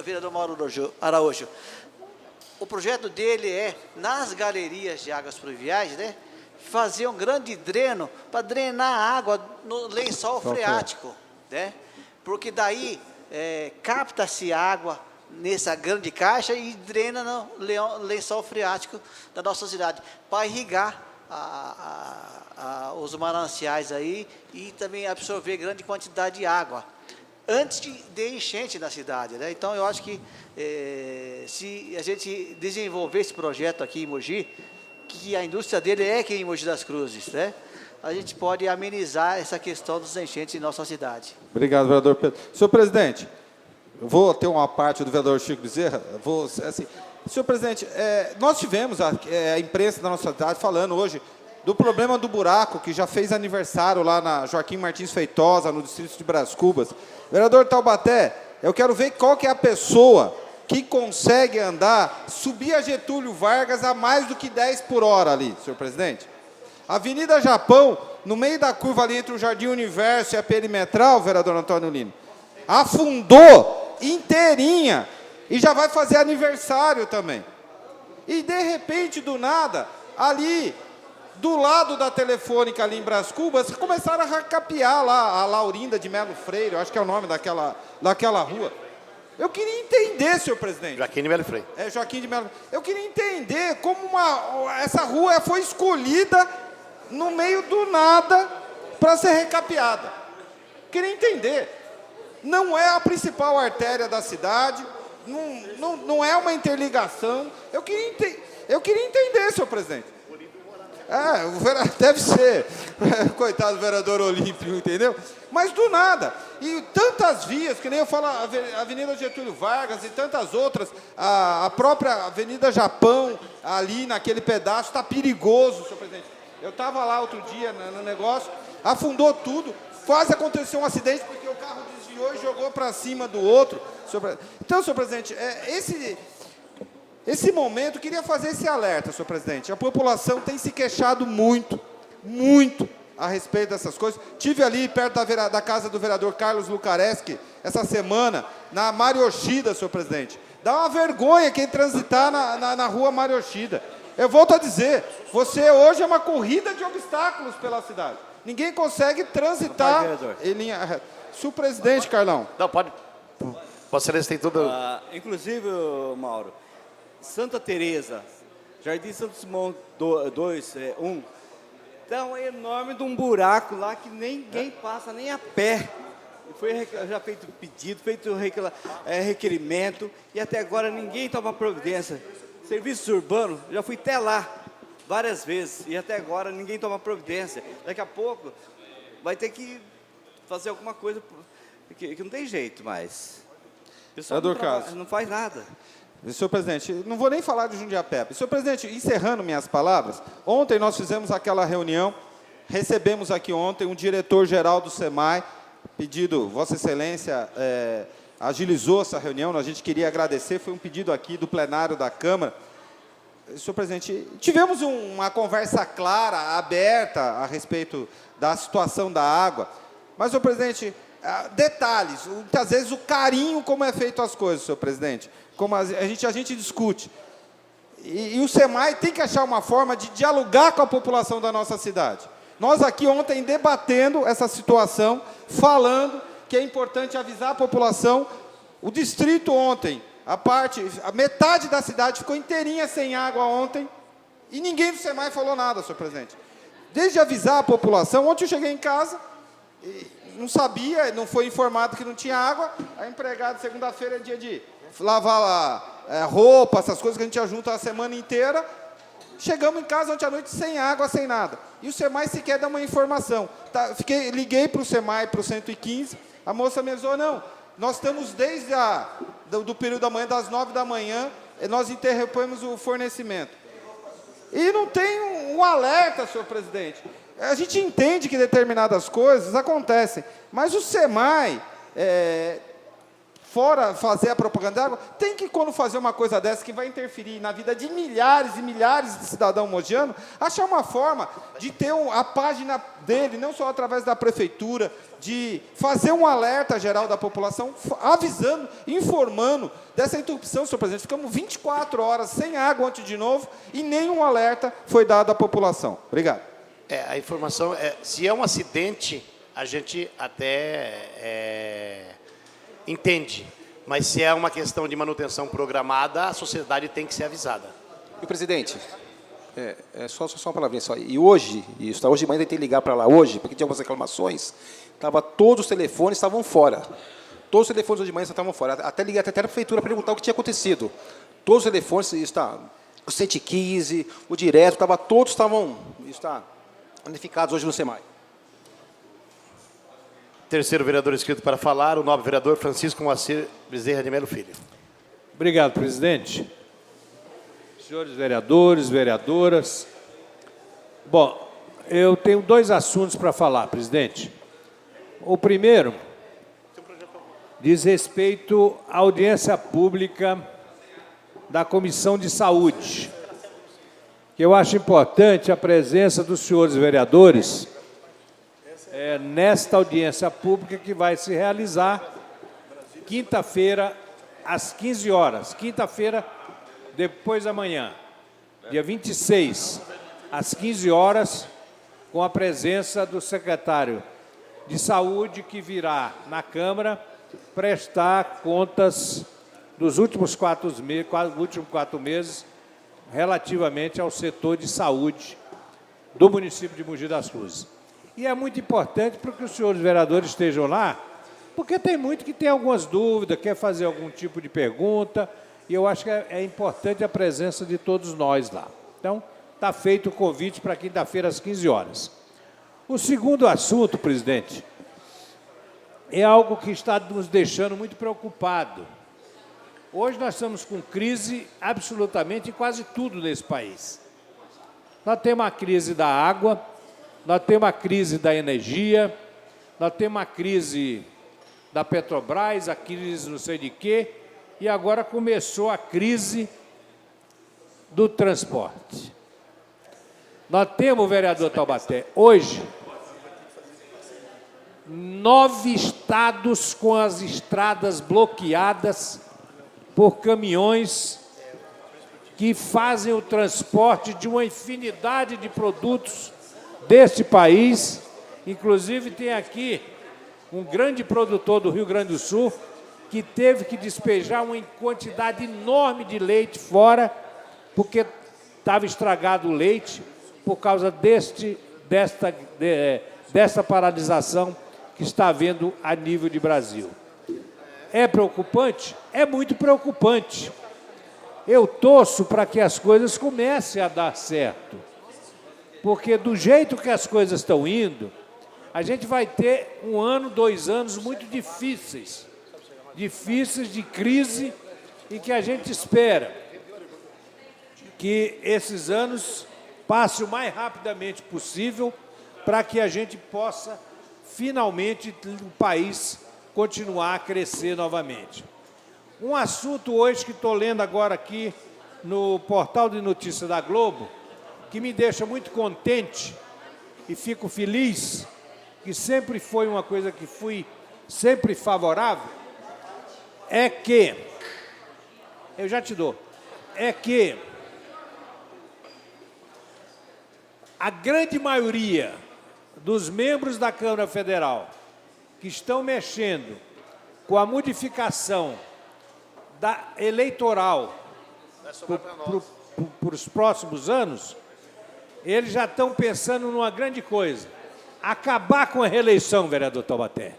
vereador Mauro Araújo. O projeto dele é, nas galerias de águas pluviais, né, fazer um grande dreno para drenar a água no lençol freático, né? Porque daí capta-se água nessa grande caixa e drena no lençol freático da nossa cidade, para irrigar os mananciais aí e também absorver grande quantidade de água antes de enchente na cidade, né? Então, eu acho que se a gente desenvolver esse projeto aqui em Mogi, que a indústria dele é aqui em Mogi das Cruzes, né? A gente pode amenizar essa questão dos enchentes em nossa cidade. Obrigado, vereador Pedro. Senhor presidente, eu vou ter uma parte do vereador Chico Bezerra. Senhor presidente, nós tivemos a imprensa da nossa cidade falando hoje do problema do buraco, que já fez aniversário lá na Joaquim Martins Feitosa, no distrito de Brás Cubas. Vereador Taubaté, eu quero ver qual que é a pessoa que consegue andar, subir a Getúlio Vargas a mais do que 10 por hora ali, senhor presidente. Avenida Japão, no meio da curva ali entre o Jardim Universo e a Perimetral, vereador Antônio Lino, afundou inteirinha e já vai fazer aniversário também. E, de repente, do nada, ali, do lado da Telefônica, ali em Brás Cubas, começaram a recapear lá a Laurinda de Melo Freire, eu acho que é o nome daquela rua. Eu queria entender, senhor presidente. Joaquim de Melo Freire. Joaquim de Melo. Eu queria entender como essa rua foi escolhida no meio do nada para ser recapeada. Queria entender. Não é a principal artéria da cidade, não é uma interligação. Eu queria entender, senhor presidente. Deve ser. Coitado do vereador Olímpio, entendeu? Mas do nada. E tantas vias, que nem eu falo, a Avenida Getúlio Vargas e tantas outras, a própria Avenida Japão, ali naquele pedaço, está perigoso, senhor presidente. Eu estava lá outro dia no negócio, afundou tudo, quase aconteceu um acidente, porque o carro desviou e jogou para cima do outro. Então, senhor presidente, esse momento, eu queria fazer esse alerta, senhor presidente. A população tem se queixado muito, muito a respeito dessas coisas. Tive ali perto da casa do vereador Carlos Lucareschi, essa semana, na Mário Yoshida, senhor presidente. Dá uma vergonha quem transitar na rua Mário Yoshida. Eu volto a dizer, você hoje é uma corrida de obstáculos pela cidade. Ninguém consegue transitar em linha reta. Senhor presidente, Carlão. Não, pode. Vossa Excelência tem tudo. Inclusive, Mauro, Santa Teresa, Jardim Santo Simão 2, 1, tá um enorme de um buraco lá que ninguém passa nem a pé. Foi já feito pedido, feito requerimento e até agora ninguém toma providência. Serviços urbanos, já fui até lá várias vezes e até agora ninguém toma providência. Daqui a pouco vai ter que fazer alguma coisa que não tem jeito mais. O pessoal não faz nada. Senhor presidente, não vou nem falar de Jundiapeba. Senhor presidente, encerrando minhas palavras, ontem nós fizemos aquela reunião, recebemos aqui ontem um diretor-geral do SEMAI, pedido, Vossa Excelência agilizou essa reunião, a gente queria agradecer, foi um pedido aqui do plenário da Câmara. Senhor presidente, tivemos uma conversa clara, aberta a respeito da situação da água, mas, senhor presidente, detalhes, muitas vezes o carinho como é feito as coisas, senhor presidente, como a gente discute. E o SEMAI tem que achar uma forma de dialogar com a população da nossa cidade. Nós aqui ontem debatendo essa situação, falando que é importante avisar a população. O distrito ontem, a metade da cidade ficou inteirinha sem água ontem, e ninguém do SEMAI falou nada, senhor presidente. Desde avisar a população, ontem eu cheguei em casa, e não sabia, não foi informado que não tinha água, a empregada, segunda-feira é dia de lavar roupa, essas coisas que a gente ajunta a semana inteira. Chegamos em casa ontem à noite sem água, sem nada. E o SEMAI sequer dá uma informação. Liguei para o SEMAI, para o 115, a moça me avisou, não, nós estamos desde do período da manhã, das 9 da manhã, nós interrompemos o fornecimento. E não tem um alerta, senhor presidente. A gente entende que determinadas coisas acontecem, mas o SEMAI, fora fazer a propaganda d'água, tem que, quando fazer uma coisa dessa que vai interferir na vida de milhares e milhares de cidadãos mogianos, achar uma forma de ter a página dele, não só através da prefeitura, de fazer um alerta geral da população, avisando, informando dessa interrupção, senhor presidente. Ficamos 24 horas sem água antes de novo e nenhum alerta foi dado à população. Obrigado. A informação, se é um acidente, a gente até entende. Mas se é uma questão de manutenção programada, a sociedade tem que ser avisada. E, presidente, só uma palavrinha só. E hoje de manhã eu tentei ligar para lá hoje, porque tinha algumas reclamações, todos os telefones estavam fora. Todos os telefones hoje de manhã estavam fora. Até liguei até a prefeitura para perguntar o que tinha acontecido. Todos os telefones, o 115, o direto, todos estavam unificados hoje no SEMAI. Terceiro vereador inscrito para falar, o nobre vereador Francisco Moacir Bezerra de Melo Filho. Obrigado, presidente. Senhores vereadores, vereadoras. Bom, eu tenho 2 assuntos para falar, presidente. O primeiro diz respeito à audiência pública da Comissão de Saúde. Eu acho importante a presença dos senhores vereadores nesta audiência pública que vai se realizar quinta-feira, às 15 horas. Quinta-feira, depois da manhã, dia 26, às 15 horas, com a presença do secretário de Saúde, que virá na Câmara prestar contas dos últimos 4 meses, relativamente ao setor de saúde do município de Mogi das Cruzes. E é muito importante para que os senhores vereadores estejam lá, porque tem muito que tem algumas dúvidas, quer fazer algum tipo de pergunta, e eu acho que é importante a presença de todos nós lá. Então, está feito o convite para quinta-feira, às 15 horas. O segundo assunto, presidente, é algo que está nos deixando muito preocupados. Hoje nós estamos com crise absolutamente em quase tudo nesse país. Nós temos a crise da água, nós temos a crise da energia, nós temos a crise da Petrobras, a crise não sei de quê, e agora começou a crise do transporte. Nós temos, vereador Taubaté, hoje, 9 estados com as estradas bloqueadas por caminhões que fazem o transporte de uma infinidade de produtos deste país. Inclusive, tem aqui um grande produtor do Rio Grande do Sul que teve que despejar uma quantidade enorme de leite fora, porque estava estragado o leite por causa desta paralisação que está havendo a nível de Brasil. É preocupante? É muito preocupante. Eu torço para que as coisas comecem a dar certo, porque do jeito que as coisas estão indo, a gente vai ter 1 ano, 2 anos muito difíceis de crise, e que a gente espera que esses anos passem o mais rapidamente possível para que a gente possa, finalmente, o país continuar a crescer novamente. Um assunto hoje que estou lendo agora aqui no portal de notícias da Globo, que me deixa muito contente e fico feliz, que sempre foi uma coisa que fui sempre favorável, é que, eu já te dou, é que a grande maioria dos membros da Câmara Federal que estão mexendo com a modificação eleitoral para os próximos anos, eles já estão pensando numa grande coisa: acabar com a reeleição, vereador Taubaté.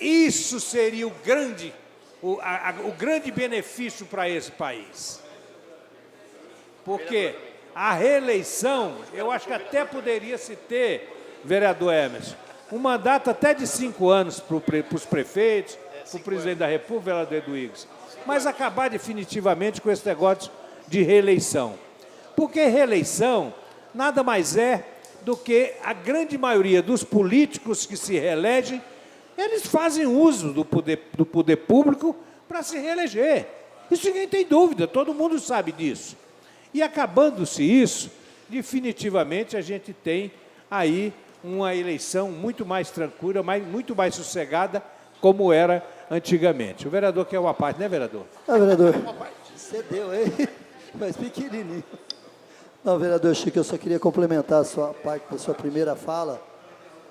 Isso seria o grande benefício para esse país. Porque a reeleição, eu acho que até poderia se ter, vereador Emerson, um mandato até de 5 anos para os prefeitos, para o presidente da República, vereador Eduígues, mas acabar definitivamente com esse negócio de reeleição. Porque reeleição nada mais é do que a grande maioria dos políticos que se reelegem, eles fazem uso do poder público para se reeleger. Isso ninguém tem dúvida, todo mundo sabe disso. E acabando-se isso, definitivamente a gente tem aí uma eleição muito mais tranquila, muito mais sossegada, como era antigamente. O vereador quer uma parte, né, vereador? Vereador, você deu aí, mas pequenininho. Não, vereador Chico, eu só queria complementar a sua parte da sua primeira fala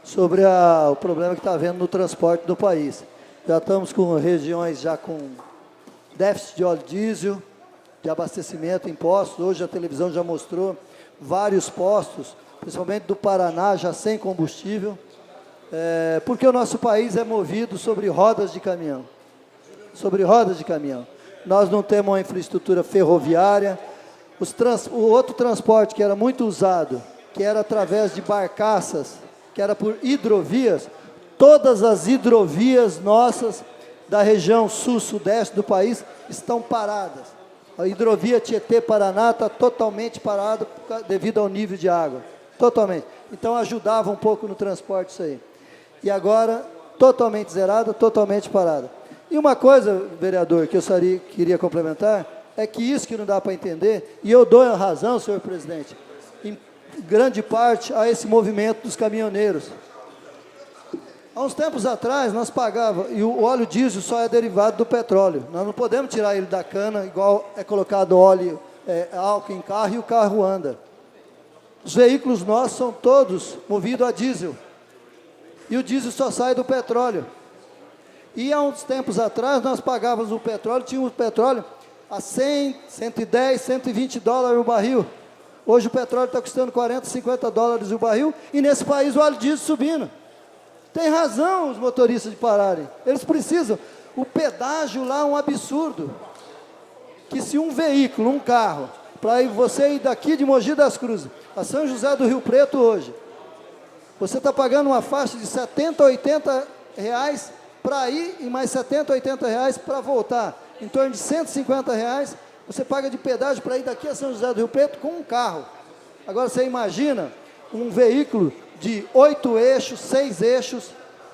sobre o problema que está havendo no transporte do país. Já estamos com regiões já com déficit de óleo diesel, de abastecimento em postos. Hoje a televisão já mostrou vários postos, principalmente do Paraná, já sem combustível, porque o nosso país é movido sobre rodas de caminhão. Sobre rodas de caminhão. Nós não temos uma infraestrutura ferroviária. O outro transporte que era muito usado, que era através de barcaças, que era por hidrovias, todas as hidrovias nossas da região sul-sudeste do país estão paradas. A hidrovia Tietê-Paraná está totalmente parada devido ao nível de água. Totalmente. Então ajudava um pouco no transporte isso aí. E agora, totalmente zerada, totalmente parada. E uma coisa, vereador, que eu queria complementar, é que isso que não dá para entender, e eu dou a razão, senhor presidente, em grande parte a esse movimento dos caminhoneiros. Há uns tempos atrás, nós pagávamos, e o óleo diesel só é derivado do petróleo. Nós não podemos tirar ele da cana, igual é colocado óleo, álcool em carro, e o carro anda. Os veículos nossos são todos movidos a diesel. E o diesel só sai do petróleo. E há uns tempos atrás, nós pagávamos o petróleo, tínhamos petróleo a 100, 110, 120 dólares o barril. Hoje o petróleo está custando 40, 50 dólares o barril, e nesse país o óleo diesel subindo. Tem razão os motoristas de pararem. Eles precisam. O pedágio lá é um absurdo. Que se um veículo, um carro, para você ir daqui de Mogi das Cruzes a São José do Rio Preto hoje, você está pagando uma faixa de 70, 80 reais para ir e mais 70, 80 reais para voltar. Em torno de 150 reais, você paga de pedágio para ir daqui a São José do Rio Preto com um carro. Agora você imagina um veículo de 8 eixos, 6 eixos,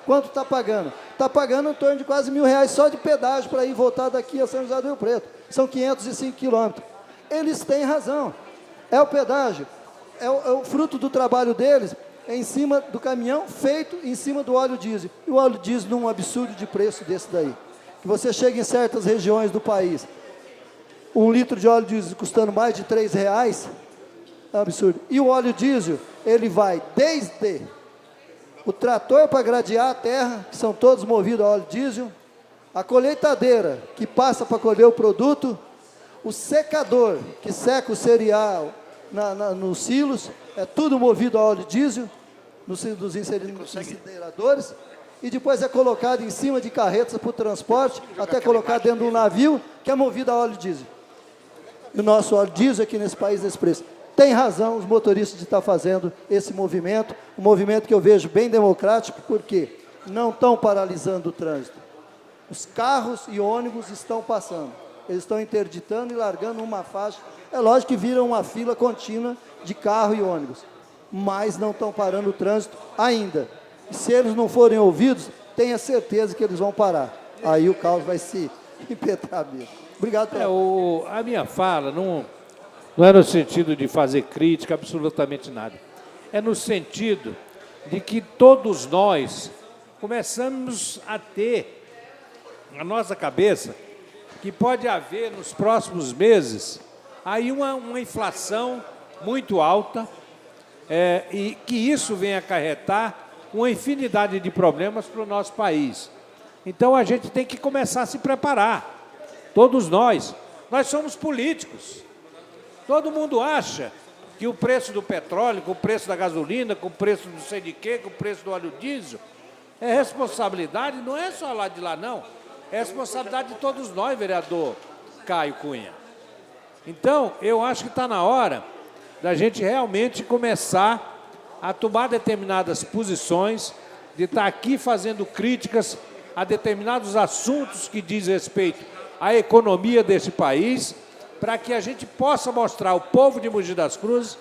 quanto está pagando? Está pagando em torno de quase R$1.000 só de pedágio para ir voltar daqui a São José do Rio Preto. São 505 quilômetros. Eles têm razão. É o pedágio. É o fruto do trabalho deles, é em cima do caminhão, feito em cima do óleo diesel. E o óleo diesel num absurdo de preço desse daí. Que você chega em certas regiões do país, 1 litro de óleo diesel custando mais de R$3, é um absurdo. E o óleo diesel, ele vai desde o trator para gradear a terra, que são todos movidos a óleo diesel, a colheitadeira, que passa para colher o produto, o secador, que seca o cereal nos silos, é tudo movido a óleo diesel, nos incineradores, e depois é colocado em cima de carretas para o transporte, até colocado dentro de um navio, que é movido a óleo diesel. E o nosso óleo diesel aqui nesse país, nesse preço. Tem razão os motoristas de estar fazendo esse movimento, um movimento que eu vejo bem democrático, porque não estão paralisando o trânsito. Os carros e ônibus estão passando. Eles estão interditando e largando uma faixa. É lógico que viram uma fila contínua de carro e ônibus, mas não estão parando o trânsito ainda. E se eles não forem ouvidos, tenha certeza que eles vão parar. Aí o caos vai se impetrar mesmo. Obrigado pela... A minha fala não é no sentido de fazer crítica, absolutamente nada. É no sentido de que todos nós começamos a ter na nossa cabeça que pode haver nos próximos meses aí uma inflação muito alta e que isso vem acarretar uma infinidade de problemas para o nosso país. Então a gente tem que começar a se preparar. Todos nós somos políticos. Todo mundo acha que o preço do petróleo, com o preço da gasolina, com o preço do sei de quê, com o preço do óleo diesel, é responsabilidade, não é só lá de lá, não. É responsabilidade de todos nós, vereador Caio Cunha. Então, eu acho que está na hora da gente realmente começar a tomar determinadas posições, de estar aqui fazendo críticas a determinados assuntos que diz respeito à economia desse país, para que a gente possa mostrar ao povo de Mogi das Cruzes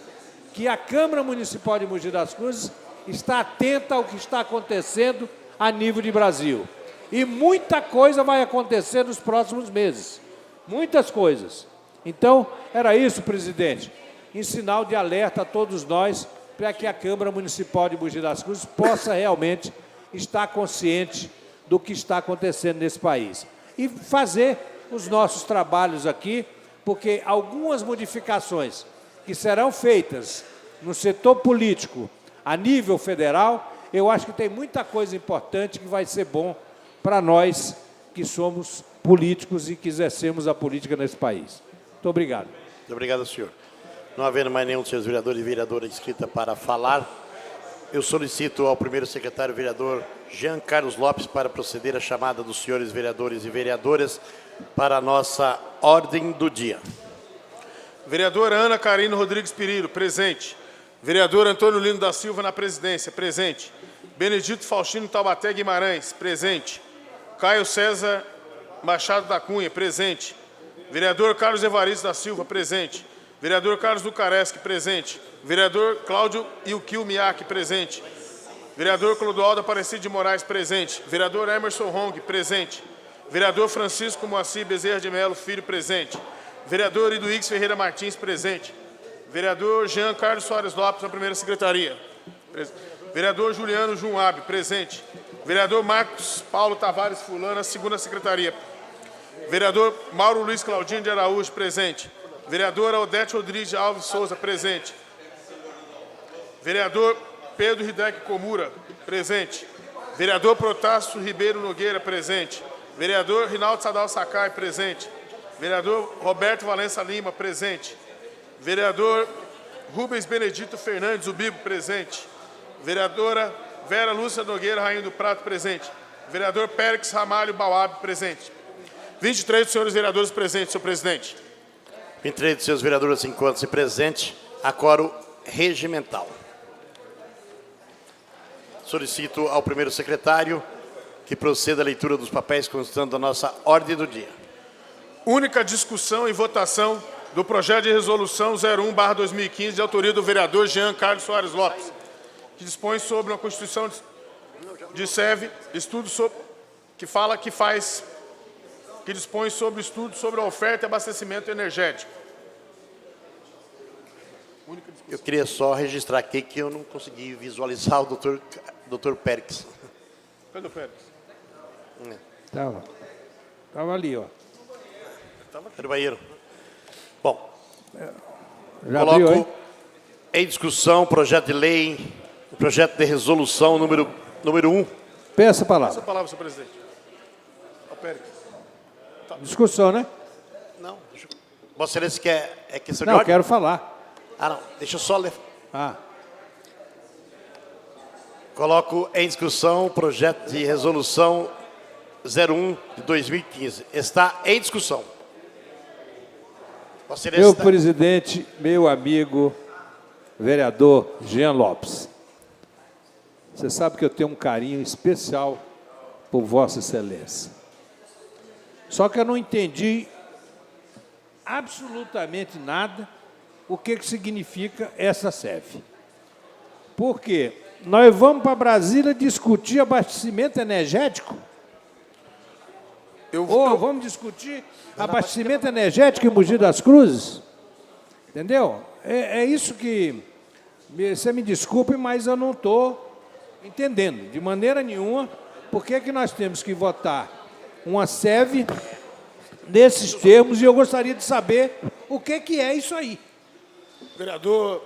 que a Câmara Municipal de Mogi das Cruzes está atenta ao que está acontecendo a nível de Brasil. E muita coisa vai acontecer nos próximos meses. Muitas coisas. Então, era isso, presidente. Em sinal de alerta a todos nós, para que a Câmara Municipal de Mogi das Cruzes possa realmente estar consciente do que está acontecendo nesse país. E fazer os nossos trabalhos aqui, porque algumas modificações que serão feitas no setor político a nível federal, eu acho que tem muita coisa importante que vai ser bom para nós que somos políticos e que exercemos a política nesse país. Muito obrigado. Muito obrigado, senhor. Não havendo mais nenhum dos seus vereadores e vereadora inscrita para falar, eu solicito ao primeiro secretário vereador Jean Carlos Lopes para proceder à chamada dos senhores vereadores e vereadoras para a nossa ordem do dia. Vereadora Ana Carina Rodrigues Pirillo, presente. Vereador Antônio Lino da Silva na presidência, presente. Benedito Faustino Taubaté Guimarães, presente. Caio César Machado da Cunha, presente. Vereador Carlos Evaristo da Silva, presente. Vereador Carlos Lucareschi, presente. Vereador Cláudio Ilquil Miak, presente. Vereador Clodoaldo Aparecido de Moraes, presente. Vereador Emerson Hong, presente. Vereador Francisco Moacir Bezerra de Melo Filho, presente. Vereador Iduígues Ferreira Martins, presente. Vereador Jean Carlos Soares Lopes, na primeira secretaria. Vereador Juliano Junab, presente. Vereador Marcos Paulo Tavares Fulano, na segunda secretaria. Vereador Mauro Luiz Claudinho de Araújo, presente. Vereadora Odete Rodrigues Alves Souza, presente. Vereador Pedro Hideki Komura, presente. Vereador Protássio Ribeiro Nogueira, presente. Vereador Rinaldo Sadal Sakai, presente. Vereador Roberto Valença Lima, presente. Vereador Rubens Benedito Fernandes Ubibo, presente. Vereadora Vera Lúcia Nogueira Rainha do Prato, presente. Vereador Périx Ramalho Bauab, presente. 23 dos senhores vereadores presentes, senhor presidente. 23 dos seus vereadores encontram-se presentes. Acoro regimental. Solicito ao primeiro secretário que proceda à leitura dos papéis constando da nossa ordem do dia. Única discussão e votação do projeto de resolução 01/2015, de autoria do vereador Jean Carlos Soares Lopes, que dispõe sobre uma constituição de SEV, estudo sobre, que dispõe sobre estudo sobre a oferta e abastecimento energético. Eu queria só registrar aqui que eu não consegui visualizar o doutor Périx. Cadê o Pérez? Estava ali, ó. Era o banheiro. Bom, Já abriu, coloco hein? em discussão o projeto de lei, o projeto de resolução número 1. Peça a Essa palavra. palavra, senhor presidente. Ao Pérez. Discussão, né? Não, Vossa Excelência quer questão de Não, ordem? quero falar. Ah, não, deixa eu só ler. Ah, Coloco em discussão o projeto de resolução 01 de 2015. Está em discussão. Vossa Excelência meu está... presidente, meu amigo, vereador Jean Lopes. Você sabe que eu tenho um carinho especial por Vossa Excelência. Só que eu não entendi absolutamente nada o que significa essa SEV. Por quê? Nós vamos para Brasília discutir abastecimento energético? Ou vamos discutir abastecimento energético em Mogi das Cruzes? Entendeu? É isso que... Você me desculpe, mas eu não estou entendendo, de maneira nenhuma, por que que nós temos que votar uma SEV nesses termos, e eu gostaria de saber o que é isso aí. Vereador...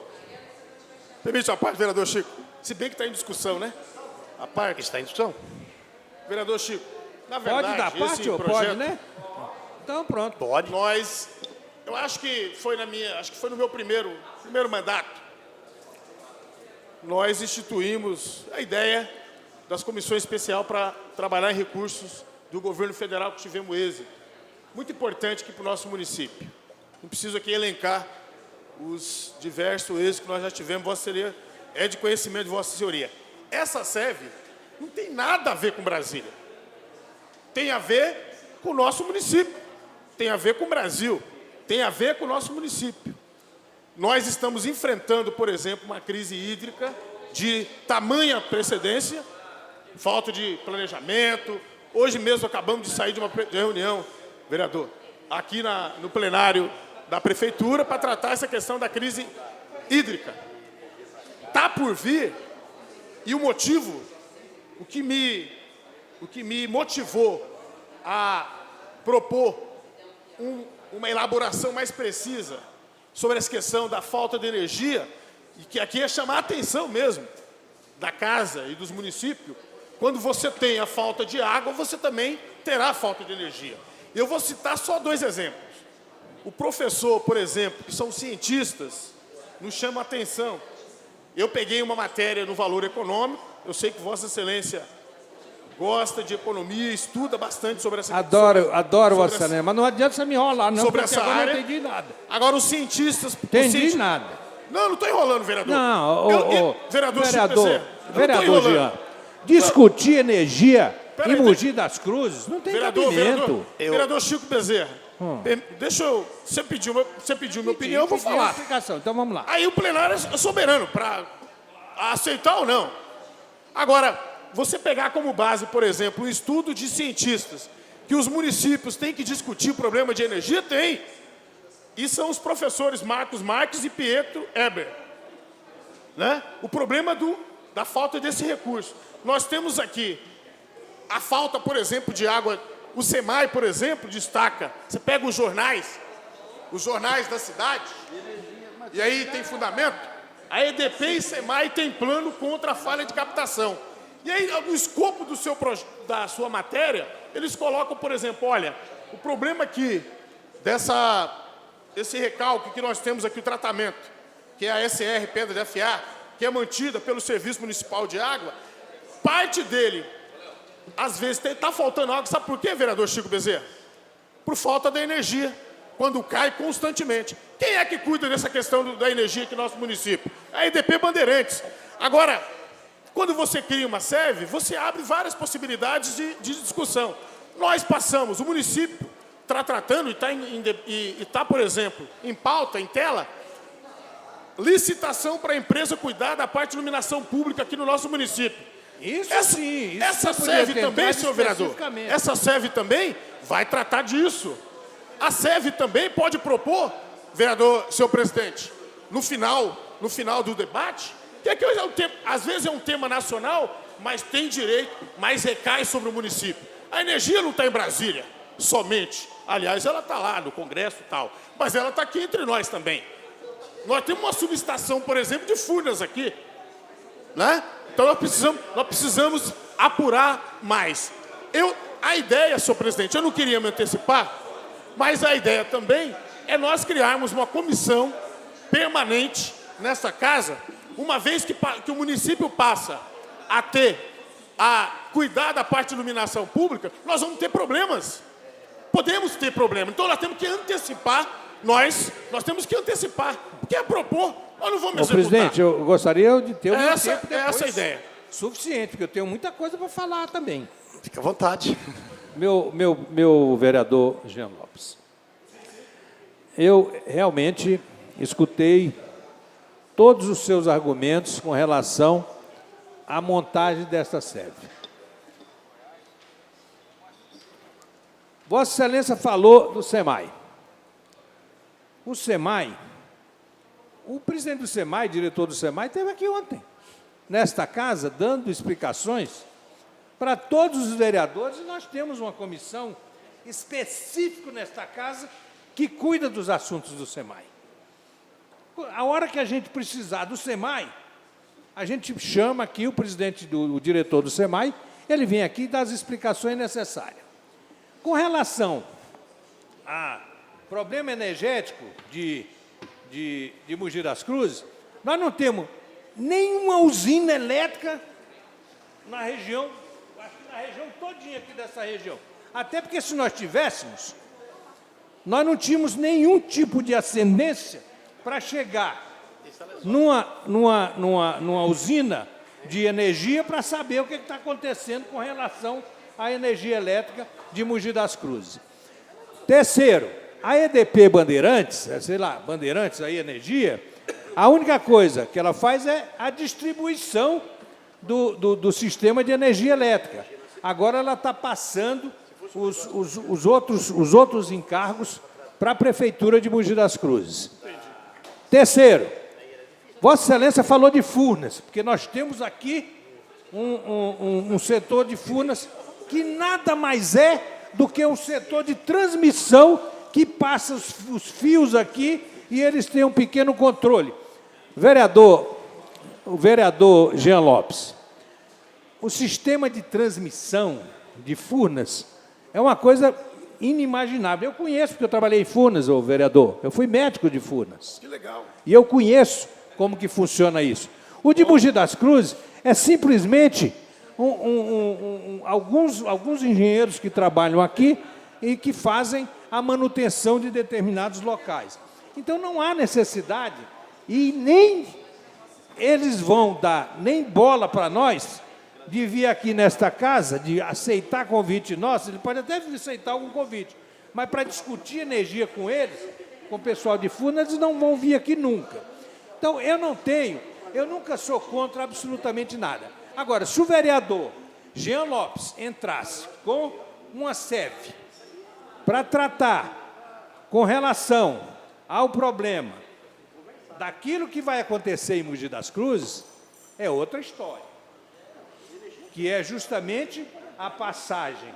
Permite a parte, vereador Chico. Se bem que está em discussão, né? A parte. Está em discussão. Vereador Chico, na verdade, Pode dar parte esse ou projeto, pode, né? Então, pronto. Pode. eu acho que foi no meu primeiro mandato. Nós instituímos a ideia das comissões especiais para trabalhar em recursos do governo federal que tivemos êxito. Muito importante aqui para o nosso município. Não preciso aqui elencar os diversos êxitos que nós já tivemos, Vossa Senhoria, é de conhecimento de Vossa Senhoria. Essa SEV não tem nada a ver com Brasília. Tem a ver com o nosso município. Tem a ver com o Brasil. tem a ver com o nosso município. Nós estamos enfrentando, por exemplo, uma crise hídrica de tamanha precedência, falta de planejamento. Hoje mesmo acabamos de sair de uma reunião, vereador, aqui no plenário da Prefeitura para tratar essa questão da crise hídrica. Está por vir, e o motivo, o que me motivou a propor uma elaboração mais precisa sobre essa questão da falta de energia, e que aqui é chamar a atenção mesmo da casa e dos municípios. Quando você tem a falta de água, você também terá a falta de energia. Eu vou citar só 2 exemplos. O professor, por exemplo, que são cientistas, nos chama a atenção. Eu peguei uma matéria no Valor Econômico, eu sei que Vossa Excelência gosta de economia, estuda bastante sobre essa Adoro Vossa Excelência, mas não adianta você me enrolar, não, sobre porque essa agora área. eu não entendi nada. Agora, os cientistas... Entendi nada. Não estou enrolando, vereador. Não, vereador Chico Bezerra, eu não tô vereador enrolando. Jean, discutir energia Peraí, em Mogi das Cruzes não tem cabimento. Vereador Chico Bezerra, deixa eu... Você pediu minha opinião, eu vou falar. Explicação. Então vamos lá. Aí o plenário é soberano para aceitar ou não. Agora, você pegar como base, por exemplo, um estudo de cientistas que os municípios têm que discutir o problema de energia, tem. E são os professores Marcos Marques e Pietro Eber. Né? O problema da falta desse recurso. Nós temos aqui a falta, por exemplo, de água. O SEMAI, por exemplo, destaca. Você pega os jornais da cidade, e aí tem fundamento. A EDP e SEMAI tem plano contra a falha de captação. E aí, no escopo da sua matéria, eles colocam, por exemplo, olha, o problema aqui esse recalque que nós temos aqui, o tratamento, que é a SR Pedra de FA, que é mantida pelo Serviço Municipal de Água, parte dele, às vezes, está faltando água. Sabe por quê, vereador Chico Bezerra? Por falta da energia, quando cai constantemente. Quem é que cuida dessa questão da energia aqui no nosso município? A EDP Bandeirantes. Agora, quando você cria uma SEV, você abre várias possibilidades de discussão. Nós passamos, o município está tratando e está, por exemplo, em pauta, em tela, licitação para a empresa cuidar da parte de iluminação pública aqui no nosso município. Essa SEV também, senhor vereador, essa SEV também vai tratar disso. A SEV também pode propor, vereador, senhor presidente, no final do debate, que às vezes é um tema nacional, mas tem direito, mas recai sobre o município. A energia não está em Brasília, somente. Aliás, ela está lá no Congresso e tal, mas ela está aqui entre nós também. Nós temos uma subestação, por exemplo, de Furnas aqui, né? Então nós precisamos apurar mais. A ideia, senhor presidente, eu não queria me antecipar, mas a ideia também é nós criarmos uma comissão permanente nessa casa, uma vez que o município passa a cuidar da parte de iluminação pública, nós vamos ter problemas. Podemos ter problemas. Então nós temos que antecipar, nós temos que antecipar. Porque a propor, nós não vamos executar. Presidente, eu gostaria de ter essa é a ideia. Suficiente, porque eu tenho muita coisa para falar também. Fica à vontade. Meu vereador Jean Lopes, eu realmente escutei todos os seus argumentos com relação à montagem desta SEV. Vossa Excelência falou do SEMAI. O SEMAI, o presidente do SEMAI, diretor do SEMAI, esteve aqui ontem, nesta casa, dando explicações para todos os vereadores, e nós temos uma comissão específica nesta casa que cuida dos assuntos do SEMAI. A hora que a gente precisar do SEMAI, a gente chama aqui o presidente, o diretor do SEMAI, ele vem aqui e dá as explicações necessárias. Com relação a problema energético de Mogi das Cruzes, nós não temos nenhuma usina elétrica na região, acho que na região todinha aqui dessa região. Até porque se nós tivéssemos, nós não tínhamos nenhum tipo de ascendência para chegar numa usina de energia para saber o que está acontecendo com relação à energia elétrica de Mogi das Cruzes. Terceiro, A EDP Bandeirantes, sei lá, Bandeirantes aí, Energia, a única coisa que ela faz é a distribuição do sistema de energia elétrica. Agora ela está passando os outros encargos para a Prefeitura de Mogi das Cruzes. Terceiro, Vossa Excelência falou de Furnas, porque nós temos aqui um setor de Furnas que nada mais é do que um setor de transmissão que passa os fios aqui e eles têm um pequeno controle. O vereador Jean Lopes, o sistema de transmissão de Furnas é uma coisa inimaginável. Eu conheço, porque eu trabalhei em Furnas, ô vereador. Eu fui médico de Furnas. Que legal. E eu conheço como que funciona isso. O de Mogi das Cruzes é simplesmente alguns engenheiros que trabalham aqui e que fazem a manutenção de determinados locais. Então, não há necessidade e nem eles vão dar nem bola para nós de vir aqui nesta casa, de aceitar convite nosso. Ele pode até aceitar algum convite, mas para discutir energia com eles, com o pessoal de Furnas, eles não vão vir aqui nunca. Então, eu nunca sou contra absolutamente nada. Agora, se o vereador Jean Lopes entrasse com uma SEV para tratar com relação ao problema daquilo que vai acontecer em Mogi das Cruzes, é outra história, que é justamente a passagem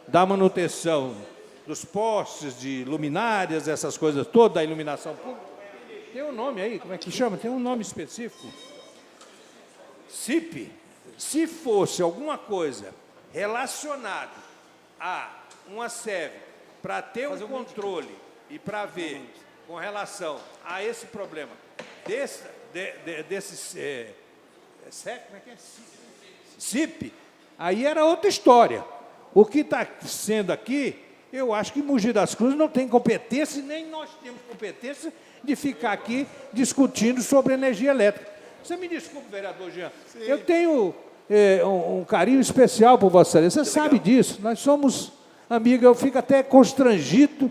da manutenção dos postes de luminárias, essas coisas todas, da iluminação pública. Tem um nome aí, como é que chama? Tem um nome específico. CIP. Se fosse alguma coisa relacionada a uma SEV para ter um controle e para ver com relação a esse problema CIP, aí era outra história. O que está sendo aqui, eu acho que Mogi das Cruzes não tem competência, nem nós temos competência de ficar aqui discutindo sobre energia elétrica. Você me desculpe, vereador Jean, eu tenho um carinho especial por Vossa Excelência, você sabe disso, nós somos amigos, eu fico até constrangido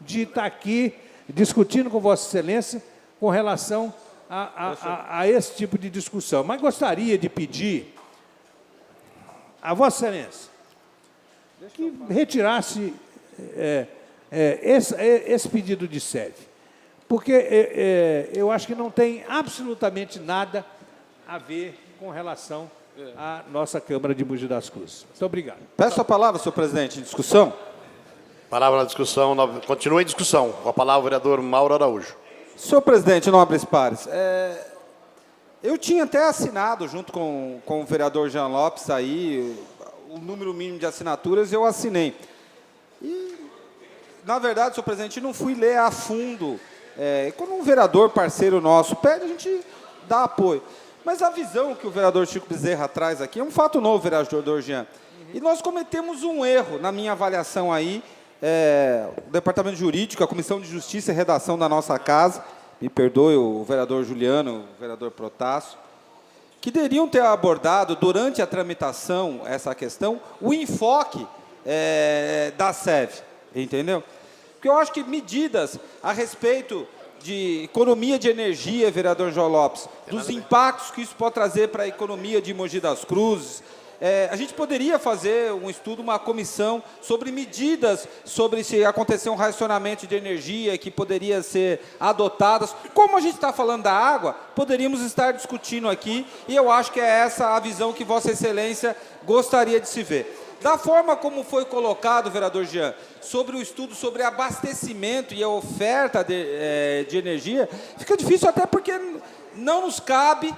de estar aqui discutindo com Vossa Excelência com relação a esse tipo de discussão. Mas gostaria de pedir a Vossa Excelência que retirasse esse pedido de sede, porque eu acho que não tem absolutamente nada a ver com relação à nossa Câmara de Mogi das Cruzes. Muito obrigado. Peço a palavra, senhor presidente, em discussão. Palavra na discussão, continua em discussão. Com a palavra o vereador Mauro Araújo. Senhor presidente, nobres pares, eu tinha até assinado, junto com o vereador Jean Lopes, aí, o número mínimo de assinaturas, eu assinei. E, na verdade, senhor presidente, não fui ler a fundo. Quando um vereador parceiro nosso pede, a gente dá apoio. Mas a visão que o vereador Chico Bezerra traz aqui é um fato novo, vereador Jean. E nós cometemos um erro, na minha avaliação aí, o Departamento Jurídico, a Comissão de Justiça e Redação da nossa casa, me perdoe o vereador Juliano, o vereador Protássio, que deveriam ter abordado, durante a tramitação, essa questão, o enfoque da SEV, entendeu? Porque eu acho que medidas a respeito de economia de energia, vereador João Lopes, dos impactos que isso pode trazer para a economia de Mogi das Cruzes, a gente poderia fazer um estudo, uma comissão sobre medidas, sobre se acontecer um racionamento de energia que poderia ser adotadas. Como a gente está falando da água, poderíamos estar discutindo aqui, e eu acho que é essa a visão que Vossa Excelência gostaria de se ver. Da forma como foi colocado, vereador Jean, sobre o estudo sobre abastecimento e a oferta de energia, fica difícil até porque não nos cabe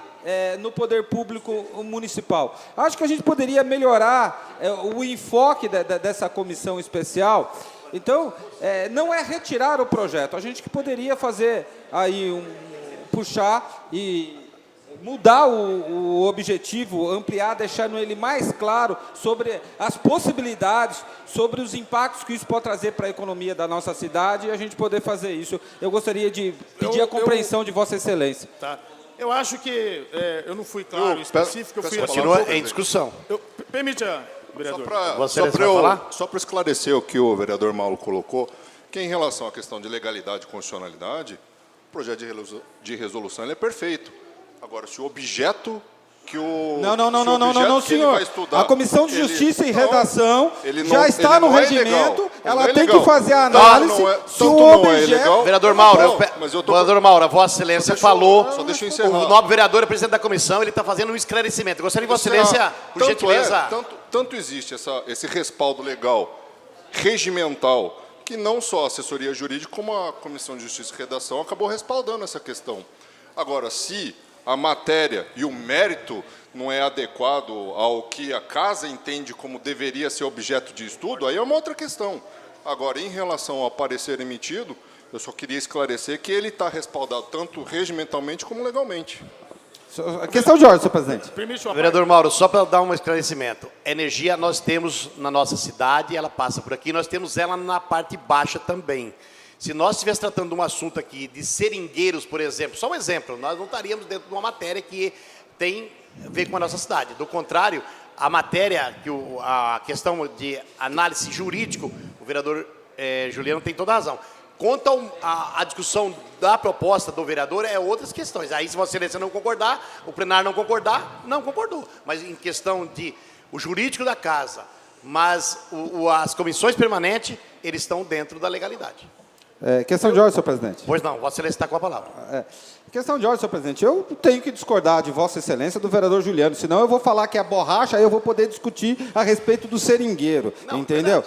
no poder público municipal. Acho que a gente poderia melhorar o enfoque dessa comissão especial. Então, não é retirar o projeto, a gente que poderia fazer aí puxar e mudar o objetivo, ampliar, deixando ele mais claro sobre as possibilidades, sobre os impactos que isso pode trazer para a economia da nossa cidade, e a gente poder fazer isso. Eu gostaria de pedir a compreensão de Vossa Excelência. Tá. Eu acho que eu não fui claro, específico. Eu fui continua em discussão. Permita vereador. Só para esclarecer o que o vereador Mauro colocou, que em relação à questão de legalidade e constitucionalidade, o projeto de resolução ele é perfeito. Agora, se o objeto que o... Não, senhor. A Comissão de Justiça e Redação já está no regimento, ela tem que fazer a análise se o objeto... Vereador Mauro, vereador Mauro, a Vossa Excelência falou, só deixa eu encerrar. o nobre vereador é presidente da comissão, ele está fazendo um esclarecimento. Eu gostaria de Vossa Excelência, por gentileza... Tanto existe esse respaldo legal, regimental, que não só a assessoria jurídica, como a Comissão de Justiça e Redação acabou respaldando essa questão. Agora, se a matéria e o mérito não é adequado ao que a casa entende como deveria ser objeto de estudo, aí é uma outra questão. Agora, em relação ao parecer emitido, eu só queria esclarecer que ele está respaldado tanto regimentalmente como legalmente. A questão de ordem, senhor presidente. Vereador Mauro, só para dar um esclarecimento. Energia nós temos na nossa cidade, ela passa por aqui, nós temos ela na parte baixa também. Se nós estivéssemos tratando de um assunto aqui de seringueiros, por exemplo, só um exemplo, nós não estaríamos dentro de uma matéria que tem a ver com a nossa cidade. Do contrário, a matéria, a questão de análise jurídico, o vereador Juliano tem toda a razão. Quanto à discussão da proposta do vereador, é outras questões. Aí, se Vossa Excelência não concordar, o plenário não concordar, não concordou. Mas em questão de o jurídico da casa, mas as comissões permanentes, eles estão dentro da legalidade. Questão de ordem, senhor presidente. Pois não, Vossa Excelência está com a palavra. Questão de ordem, senhor presidente. Eu tenho que discordar de Vossa Excelência do vereador Juliano, senão eu vou falar que é borracha, aí eu vou poder discutir a respeito do seringueiro, entendeu?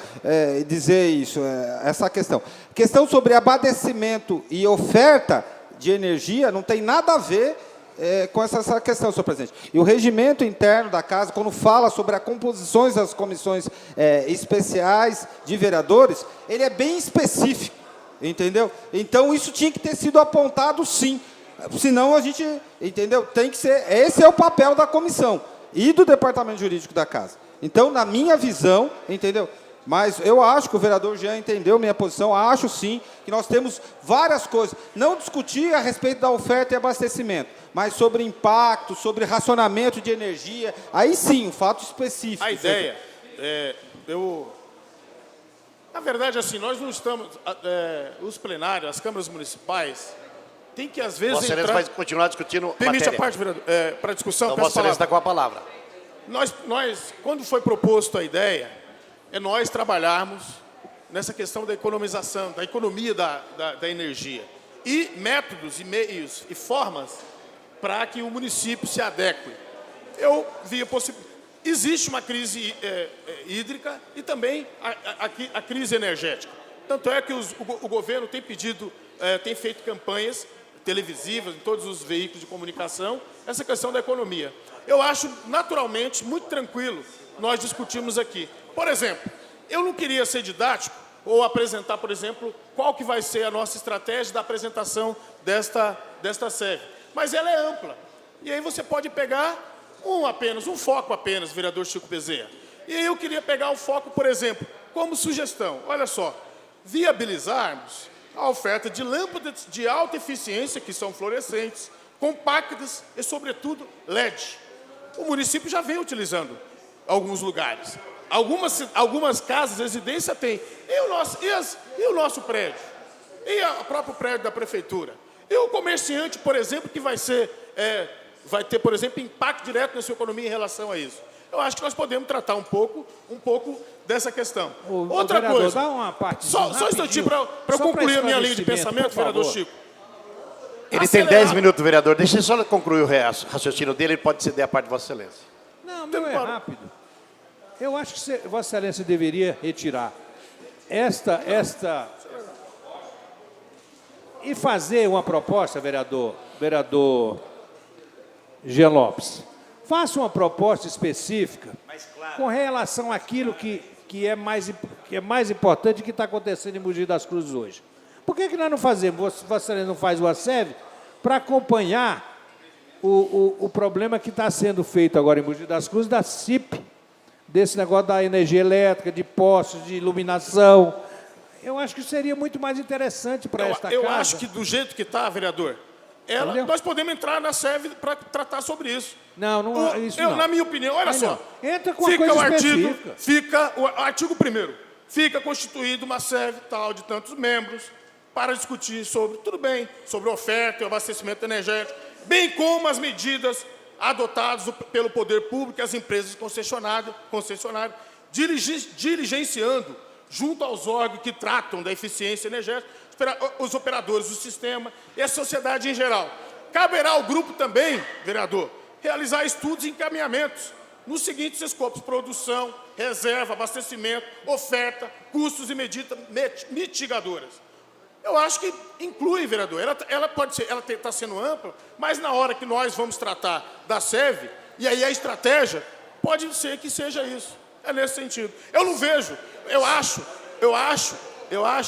Dizer isso, essa questão. Questão sobre abastecimento e oferta de energia não tem nada a ver com essa questão, senhor presidente. E o regimento interno da casa, quando fala sobre as composições das comissões especiais de vereadores, ele é bem específico. Entendeu? Então, isso tinha que ter sido apontado, sim. Senão, a gente, entendeu? Tem que ser... Esse é o papel da comissão e do departamento jurídico da casa. Então, na minha visão, entendeu? Mas eu acho que o vereador Jean entendeu minha posição. Acho, sim, que nós temos várias coisas. Não discutir a respeito da oferta e abastecimento, mas sobre impacto, sobre racionamento de energia. Aí, sim, um fato específico. A ideia, na verdade, assim, nós não estamos... os plenários, as câmaras municipais, tem que, às vezes, Vossa Excelência vai continuar discutindo Permite matéria. a parte, vereador, para discussão, Então, peço Vossa Excelência está com a palavra. Nós, quando foi proposto a ideia, nós trabalharmos nessa questão da economização, da economia da energia. E métodos, e meios, e formas para que o município se adeque. Eu vi a possibilidade... Existe uma crise hídrica e também a crise energética. Tanto é que o governo tem pedido, tem feito campanhas televisivas em todos os veículos de comunicação, essa questão da economia. Eu acho, naturalmente, muito tranquilo nós discutirmos aqui. Por exemplo, eu não queria ser didático ou apresentar, por exemplo, qual que vai ser a nossa estratégia da apresentação desta série. Mas ela é ampla. E aí você pode pegar um foco apenas, vereador Chico Bezerra. E aí eu queria pegar um foco, por exemplo, como sugestão. Olha só, viabilizarmos a oferta de lâmpadas de alta eficiência, que são fluorescentes, compactas e, sobretudo, LED. O município já vem utilizando alguns lugares. Algumas casas, residência tem. E o nosso prédio? E o próprio prédio da prefeitura? E o comerciante, por exemplo, que vai ter, por exemplo, impacto direto na sua economia em relação a isso. Eu acho que nós podemos tratar um pouco dessa questão. Outra coisa, dá uma parte só um instantinho para eu concluir a minha linha de pensamento, vereador Chico. Ele tem 10 minutos, vereador. Deixa eu só concluir o raciocínio dele, ele pode ceder a parte de Vossa Excelência. Não, meu é rápido. Eu acho que Vossa Excelência deveria retirar esta e fazer uma proposta, vereador Jean Lopes. Faça uma proposta específica com relação àquilo que é mais importante que está acontecendo em Mogi das Cruzes hoje. Por que nós não fazemos, Vossa Excelência não faz o ACEV para acompanhar o problema que está sendo feito agora em Mogi das Cruzes, da CIP, desse negócio da energia elétrica, de postos, de iluminação. Eu acho que seria muito mais interessante para esta casa. Eu acho que do jeito que está, vereador, Entendeu? Nós podemos entrar na SEV para tratar sobre isso. Não, isso não. Na minha opinião, olha Aí só. não. Entra com uma coisa específica. Fica o artigo 1º. Fica constituída uma SEV tal de tantos membros para discutir sobre, tudo bem, sobre oferta e abastecimento energético, bem como as medidas adotadas pelo poder público e as empresas concessionárias, diligenciando, junto aos órgãos que tratam da eficiência energética, os operadores do sistema e a sociedade em geral. Caberá ao grupo também, vereador, realizar estudos e encaminhamentos nos seguintes escopos: produção, reserva, abastecimento, oferta, custos e medidas mitigadoras. Eu acho que inclui, vereador. Ela pode ser, ela está sendo ampla, mas na hora que nós vamos tratar da SEV, e aí a estratégia, pode ser que seja isso. É nesse sentido. Eu não vejo, eu acho,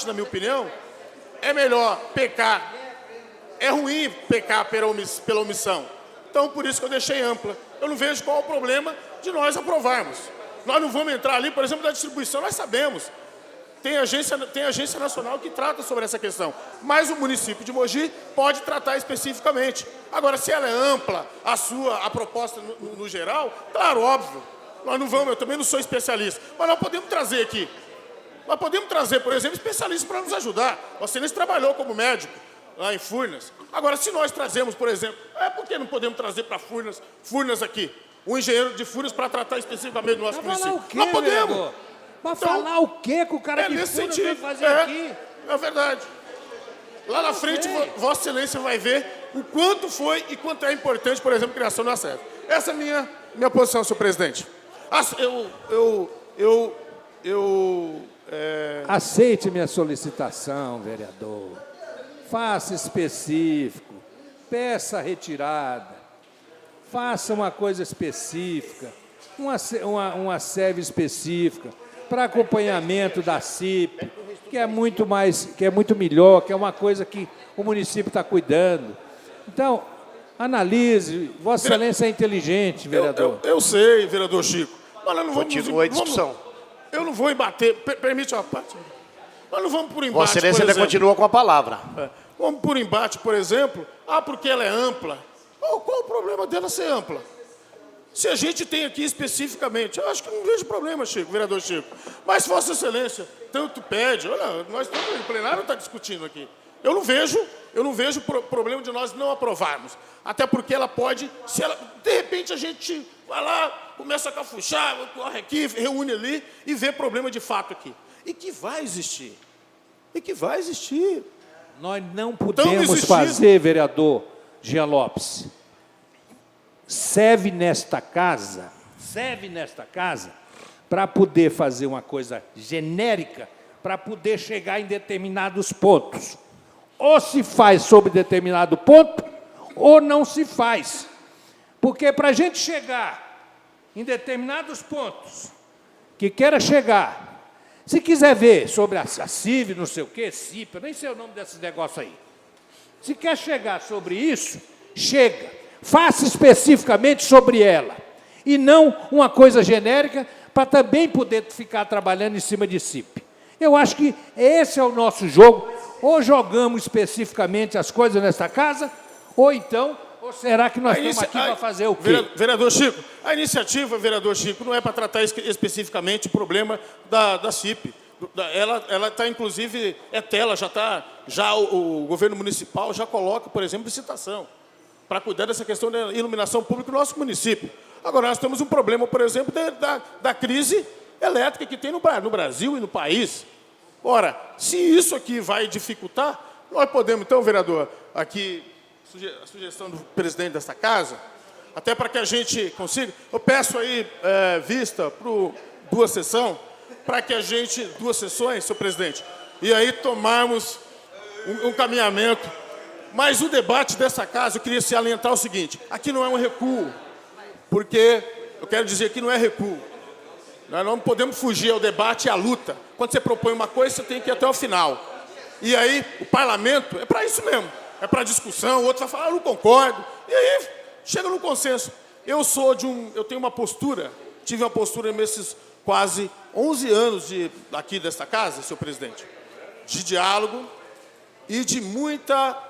na minha opinião, é melhor pecar. É ruim pecar pela omissão. Então, por isso que eu deixei ampla. Eu não vejo qual é o problema de nós aprovarmos. Nós não vamos entrar ali, por exemplo, da distribuição, nós sabemos. Tem agência nacional que trata sobre essa questão. Mas o município de Mogi pode tratar especificamente. Agora, se ela é ampla, a proposta no geral, claro, óbvio. Nós não vamos, eu também não sou especialista. Mas nós podemos trazer aqui. Nós podemos trazer, por exemplo, especialistas para nos ajudar. O Excelência trabalhou como médico lá em Furnas. Agora, se nós trazemos, por exemplo, por que não podemos trazer para Furnas aqui, um engenheiro de Furnas para tratar especificamente do nosso município? Nós podemos. Mas Então, falar o quê que o cara de Furnas vai fazer aqui? É verdade. Lá na frente, Vossa Excelência vai ver o quanto foi e quanto é importante, por exemplo, a criação da SEV. Essa é a minha posição, senhor presidente. Aceite minha solicitação, vereador. Faça específico. Peça retirada. Faça uma coisa específica. Uma SEV específica para acompanhamento da CIP, que é muito melhor, que é uma coisa que o município está cuidando. Então, analise. Vossa Excelência é inteligente, vereador. Eu sei, vereador Chico. Mas nós não Continua a discussão. Eu não vou embater. Permite uma parte. Nós não vamos por embate, Vossa Excelência ainda continua com a palavra. Vamos por embate, por exemplo. Porque ela é ampla. Qual o problema dela ser ampla? Se a gente tem aqui especificamente, eu acho que não vejo problema, Chico, vereador Chico. Mas Vossa Excelência tanto pede, olha, nós estamos em plenário, está discutindo aqui. Eu não vejo problema de nós não aprovarmos. Até porque ela pode, de repente a gente vai lá, começa a cafuchar, corre aqui, reúne ali e vê problema de fato aqui. E que vai existir. Nós não podemos fazer, vereador Jean Lopes, serve nesta casa, para poder fazer uma coisa genérica, para poder chegar em determinados pontos. Ou se faz sobre determinado ponto, ou não se faz. Porque para a gente chegar em determinados pontos que queira chegar, se quiser ver sobre a CIV, não sei o quê, CIP, eu nem sei o nome desses negócios aí. Se quer chegar sobre isso, chega. Faça especificamente sobre ela. E não uma coisa genérica para também poder ficar trabalhando em cima de CIP. Eu acho que esse é o nosso jogo. Ou jogamos especificamente as coisas nesta casa, ou então, ou será que nós estamos aqui para fazer o quê? Vereador Chico, a iniciativa, vereador Chico, não é para tratar especificamente o problema da CIP. Ela está, inclusive, o governo municipal já coloca, por exemplo, licitação, para cuidar dessa questão da iluminação pública no nosso município. Agora, nós temos um problema, por exemplo, da crise elétrica que tem no Brasil e no país. Ora, se isso aqui vai dificultar, nós podemos, então, vereador, aqui, a sugestão do presidente desta casa, até para que a gente consiga, eu peço aí vista para duas sessões, para que a gente, 2 sessões, senhor presidente, e aí tomarmos um caminhamento. Mas o debate dessa casa, eu queria se alentar o seguinte, aqui não é um recuo, porque, eu quero dizer que não é recuo. Nós não podemos fugir ao debate e à luta. Quando você propõe uma coisa, você tem que ir até o final. E aí, o parlamento é para isso mesmo. É para discussão, o outro vai falar, eu não concordo. E aí, chega no consenso. Eu tenho uma postura, tive uma postura nesses quase 11 anos aqui desta casa, senhor presidente, de diálogo e de muita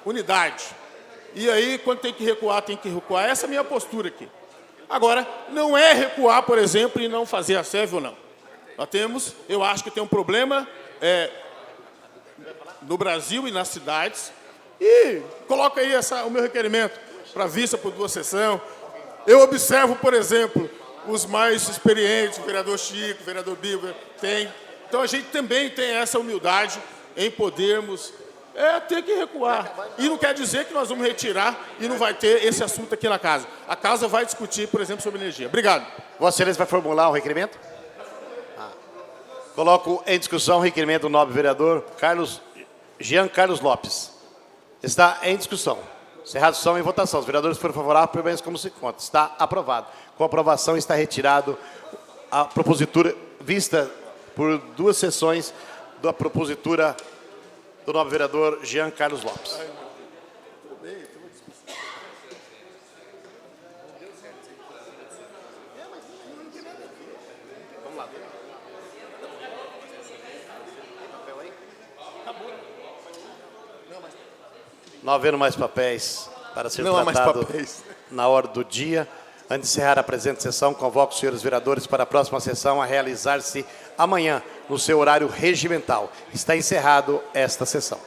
unidade. E aí, quando tem que recuar, tem que recuar. Essa é a minha postura aqui. Agora, não é recuar, por exemplo, e não fazer a SEV ou não. Nós temos, eu acho que tem um problema no Brasil e nas cidades. E coloca aí o meu requerimento para vista por 2 sessões. Eu observo, por exemplo, os mais experientes, o vereador Chico, o vereador Biber, tem. Então, a gente também tem essa humildade em podermos ter que recuar. E não quer dizer que nós vamos retirar e não vai ter esse assunto aqui na casa. A casa vai discutir, por exemplo, sobre energia. Obrigado. Vossa Excelência vai formular um requerimento? Coloco em discussão o requerimento do nobre vereador Jean Carlos Lopes. Está em discussão. Encerrada a discussão em votação. Os vereadores que forem favoráveis permanecem como se encontra. Está aprovado. Com aprovação está retirado a propositura vista por 2 sessões da propositura do nobre vereador Jean Carlos Lopes. Não havendo mais papéis para ser tratado na hora do dia, antes de encerrar a presente sessão, convoco os senhores vereadores para a próxima sessão a realizar-se amanhã, no seu horário regimental. Está encerrado esta sessão.